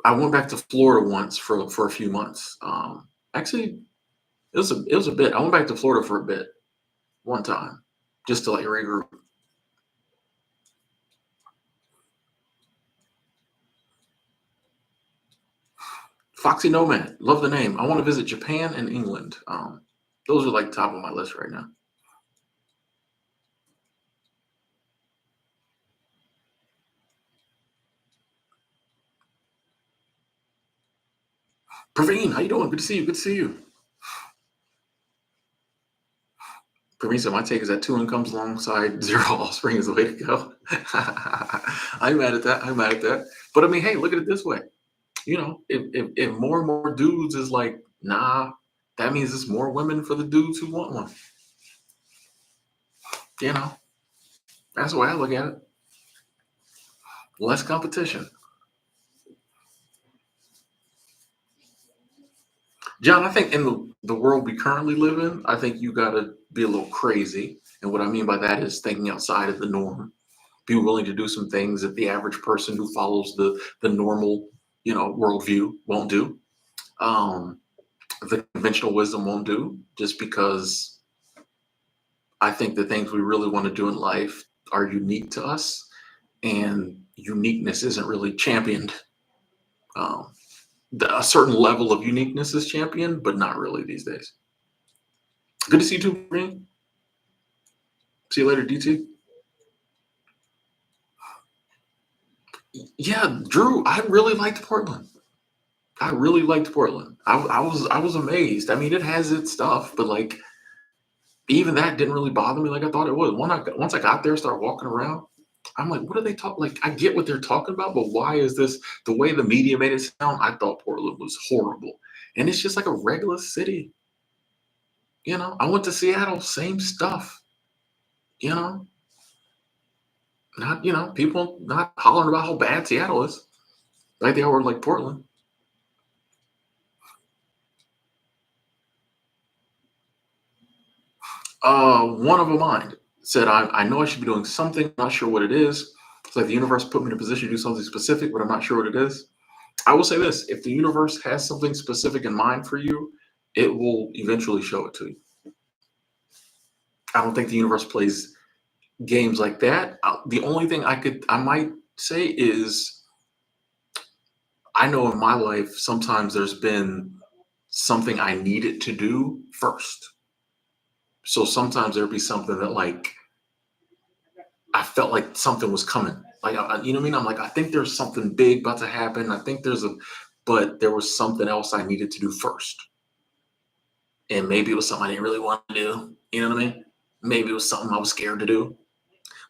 I went back to Florida once for a few months. Actually, it was a bit. I went back to Florida for a bit one time, just to like regroup. Foxy Nomad, love the name. I want to visit Japan and England. Those are like top of my list right now. Praveen, how you doing? Good to see you. Good to see you. Praveen said my take is that two incomes alongside zero offspring is the way to go. I'm mad at that. I'm mad at that. But I mean, hey, look at it this way. If more and more dudes is like, nah, that means it's more women for the dudes who want one. You know, that's the way I look at it. Less competition. John, I think in the world we currently live in, I think you got to be a little crazy. And what I mean by that is thinking outside of the norm. Be willing to do some things that the average person who follows the normal, worldview won't do. Um, the conventional wisdom won't do, just because I think the things we really want to do in life are unique to us, and uniqueness isn't really championed. Um, a certain level of uniqueness is championed, but not really these days. Good to see you too, Green. See you later, DT. Yeah, Drew, I really liked Portland. I really liked Portland. I was amazed. I mean, it has its stuff, but like even that didn't really bother me like I thought it would. Once I got there, started walking around, I'm like, what are they talking? Like, I get what they're talking about, but why is this the way the media made it sound? I thought Portland was horrible, and it's just like a regular city. I went to Seattle, same stuff. You know, not people not hollering about how bad Seattle is, like they are like Portland. One of a mind said, I know I should be doing something, not sure what it is. It's like the universe put me in a position to do something specific, but I'm not sure what it is. I will say this: if the universe has something specific in mind for you, it will eventually show it to you. I don't think the universe plays games like that. The only thing I might say is, I know in my life, sometimes there's been something I needed to do first. So sometimes there'd be something that like I felt like something was coming. Like, you know what I mean? I'm like, I think there's something big about to happen. I think but there was something else I needed to do first. And maybe it was something I didn't really want to do. You know what I mean? Maybe it was something I was scared to do.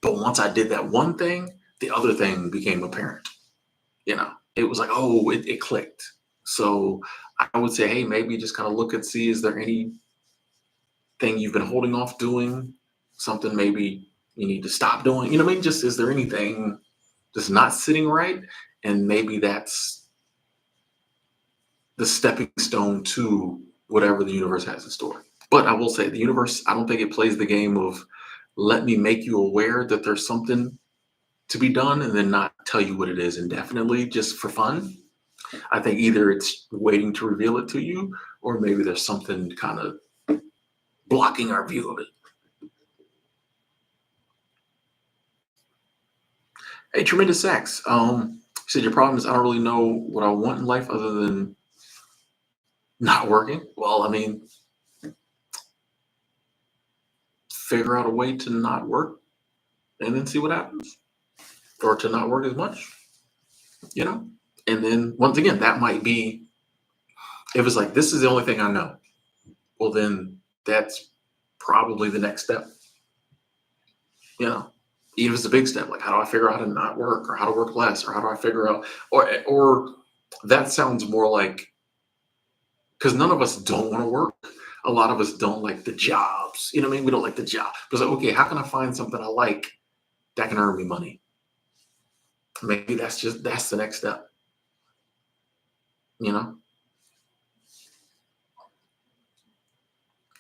But once I did that one thing, the other thing became apparent. It was like, oh, it clicked. So I would say, hey, maybe just kind of look and see, is there anything you've been holding off doing? Something maybe you need to stop doing? You know what I mean? Just, is there anything just not sitting right? And maybe that's the stepping stone to whatever the universe has in store. But I will say, the universe, I don't think it plays the game of let me make you aware that there's something to be done and then not tell you what it is indefinitely just for fun. I think either it's waiting to reveal it to you, or maybe there's something kind of blocking our view of it. Hey, tremendous sex. You said your problem is I don't really know what I want in life other than not working. Well, I mean, figure out a way to not work and then see what happens, or to not work as much. you know? And then once again, that might be, if it's like, this is the only thing I know, well, then that's probably the next step, you know? Even if it's a big step, like how do I figure out how to not work or how to work less or how do I figure out, or that sounds more like, because none of us don't want to work. A lot of us don't like the jobs. You know what I mean? We don't like the job. But it's like, okay, how can I find something I like that can earn me money? Maybe that's the next step, you know?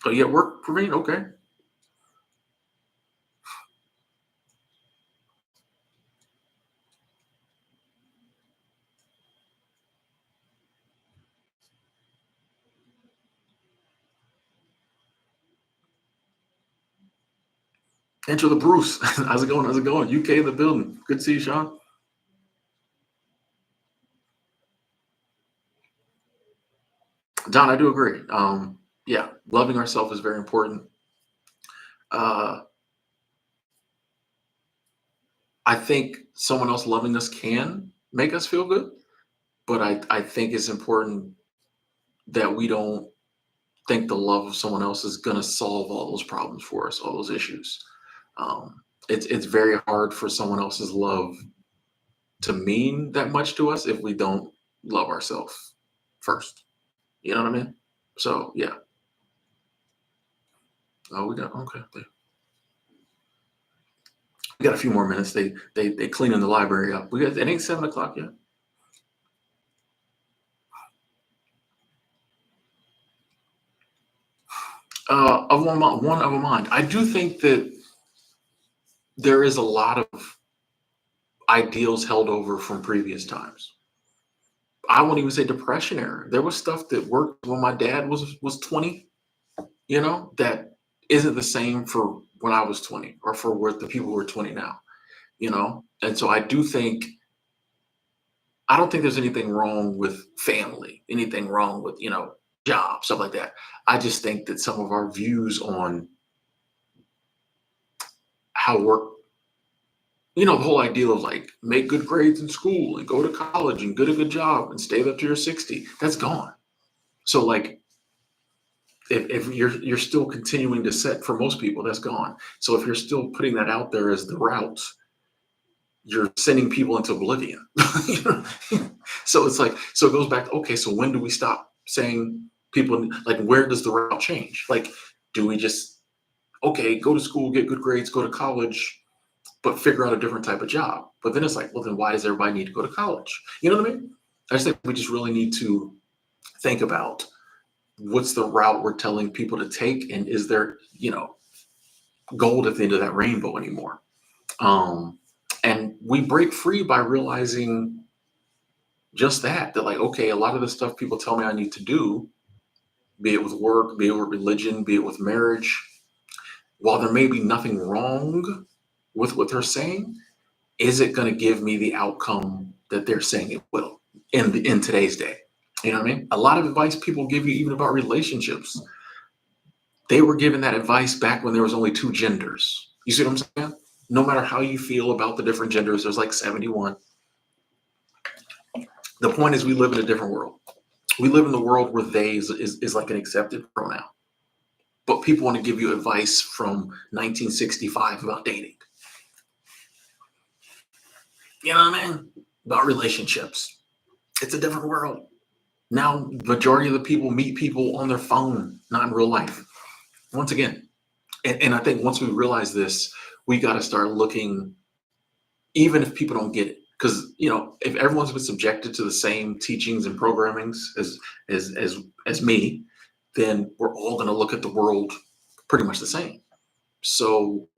Oh yeah, work for me? Okay. Enter the Bruce. How's it going? How's it going? UK in the building. Good to see you, Sean. Don, I do agree. Yeah, loving ourselves is very important. Uh, I think someone else loving us can make us feel good, but I think it's important that we don't think the love of someone else is going to solve all those problems for us, all those issues. It's very hard for someone else's love to mean that much to us if we don't love ourselves first. You know what I mean? So yeah. Oh, we got okay. We got a few more minutes. They cleaning the library up. We got it ain't 7 o'clock yet. Of one of a mind. I do think that there is a lot of ideals held over from previous times. I won't even say depression era. There was stuff that worked when my dad was 20, that isn't the same for when I was 20 or for what the people who are 20 now. And so I don't think there's anything wrong with family, anything wrong with, job, stuff like that. I just think that some of our views on how work, the whole idea of like make good grades in school and go to college and get a good job and stay up to your 60, that's gone. So like if you're still continuing to set for most people, that's gone. So if you're still putting that out there as the route, you're sending people into oblivion. You know? So it's like, so it goes back, okay, so when do we stop saying people, like, where does the route change? Like, do we just, okay, go to school, get good grades, go to college, but figure out a different type of job? But then it's like, well, then why does everybody need to go to college? You know what I mean? I just think we just really need to think about what's the route we're telling people to take, and is there, gold at the end of that rainbow anymore? Um, and we break free by realizing just that like, okay, a lot of the stuff people tell me I need to do, be it with work, be it with religion, be it with marriage, while there may be nothing wrong with what they're saying, is it going to give me the outcome that they're saying it will in today's day? You know what I mean? A lot of advice people give you, even about relationships, they were given that advice back when there was only two genders. You see what I'm saying? No matter how you feel about the different genders, there's like 71. The point is, we live in a different world. We live in the world where they is like an accepted pronoun. But people want to give you advice from 1965 about dating. You know what I mean? About relationships. It's a different world. Now, majority of the people meet people on their phone, not in real life. Once again, and I think once we realize this, we got to start looking, even if people don't get it. Because if everyone's been subjected to the same teachings and programmings as me, then we're all going to look at the world pretty much the same. So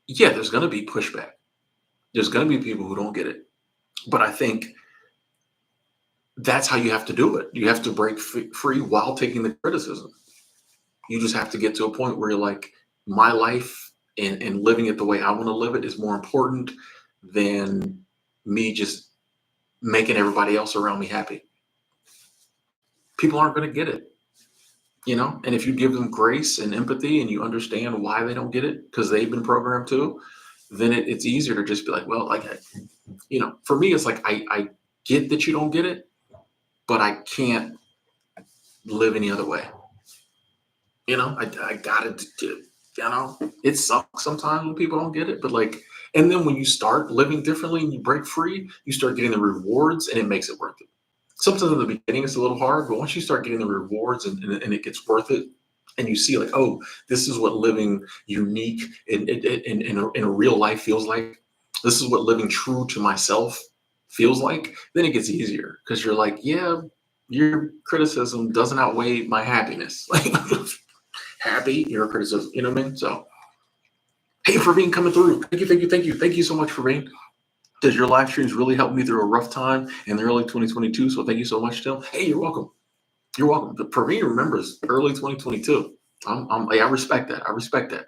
yeah, there's going to be pushback. There's going to be people who don't get it. But I think that's how you have to do it. You have to break free while taking the criticism. You just have to get to a point where you're like, my life and living it the way I want to live it is more important than me just making everybody else around me happy. People aren't going to get it. And if you give them grace and empathy and you understand why they don't get it because they've been programmed to, then it's easier to just be like, well, like, For me, it's like I get that you don't get it, but I can't live any other way. I got it. It sucks sometimes when people don't get it, but like, and then when you start living differently and you break free, you start getting the rewards and it makes it worth it. Sometimes in the beginning it's a little hard, but once you start getting the rewards and it gets worth it, and you see like, oh, this is what living unique in a real life feels like. This is what living true to myself feels like. Then it gets easier because you're like, yeah, your criticism doesn't outweigh my happiness. Like happy, your criticism, you know what I mean? So, hey, Praveen coming through. Thank you, thank you, thank you. Thank you so much, Praveen. Does your live streams really help me through a rough time in the early 2022? So thank you so much, Tim. Hey, you're welcome. You're welcome. The Praveen remembers early 2022. I respect that. I respect that.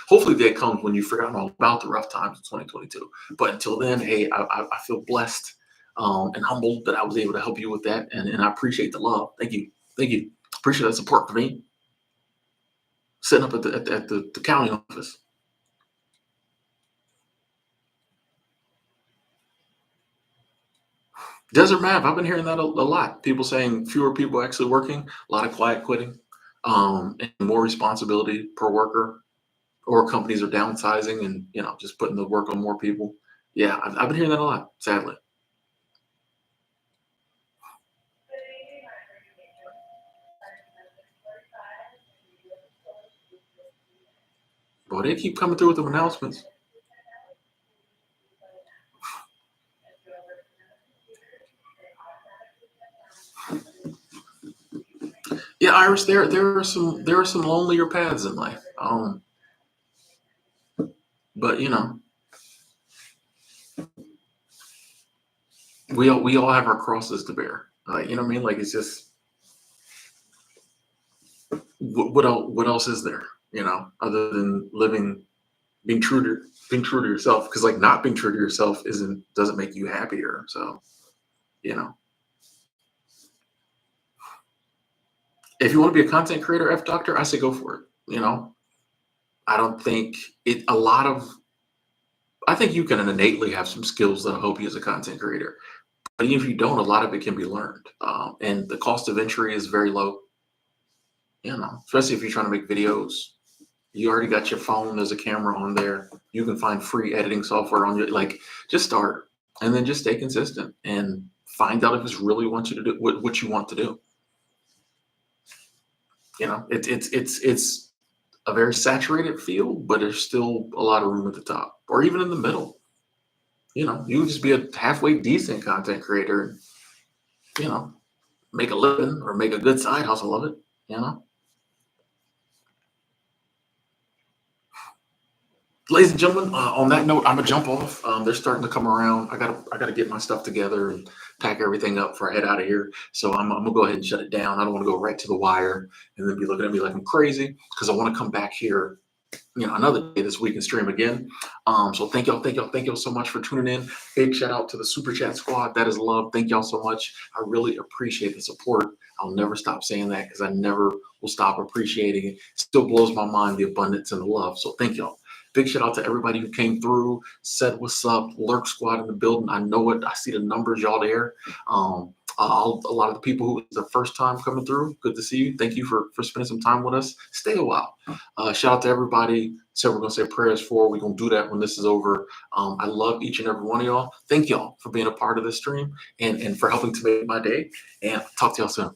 Hopefully that comes when you've forgotten all about the rough times of 2022. But until then, hey, I feel blessed and humbled that I was able to help you with that. And I appreciate the love. Thank you. Thank you. Appreciate that support, Praveen. Sitting up at the county office. Desert Map, I've been hearing that a lot. People saying fewer people actually working, a lot of quiet quitting, and more responsibility per worker, or companies are downsizing and just putting the work on more people. Yeah, I've been hearing that a lot, sadly. But they keep coming through with them announcements. Yeah, Iris, there are some lonelier paths in life. But we all have our crosses to bear. You know what I mean? Like it's just what else is there? Other than being true to yourself. Because like not being true to yourself doesn't make you happier. So you know, if you want to be a content creator, F Doctor, I say go for it. I don't think it. A lot of I think you can innately have some skills that'll help you as a content creator. But even if you don't, a lot of it can be learned. And the cost of entry is very low. Especially if you're trying to make videos. You already got your phone. There's a camera on there. You can find free editing software on your like. Just start, and then just stay consistent and find out if it's really want you to do what you want to do. It's a very saturated field, but there's still a lot of room at the top, or even in the middle. You can just be a halfway decent content creator, and you know, make a living or make a good side hustle of it. You know. Ladies and gentlemen, on that note, I'm gonna jump off. They're starting to come around. I gotta get my stuff together and pack everything up before I head out of here. So I'm gonna go ahead and shut it down. I don't want to go right to the wire and then be looking at me like I'm crazy because I want to come back here, another day this week and stream again. So thank y'all so much for tuning in. Big shout out to the Super Chat squad. That is love. Thank y'all so much. I really appreciate the support. I'll never stop saying that because I never will stop appreciating it. Still blows my mind the abundance and the love. So thank y'all. Big shout out to everybody who came through, said what's up, Lurk Squad in the building. I know it. I see the numbers, y'all there. A lot of the people who it's the first time coming through, good to see you. Thank you for spending some time with us. Stay a while. Shout out to everybody. So we're gonna say prayers for. We're gonna do that when this is over. I love each and every one of y'all. Thank y'all for being a part of this stream and for helping to make my day. And talk to y'all soon.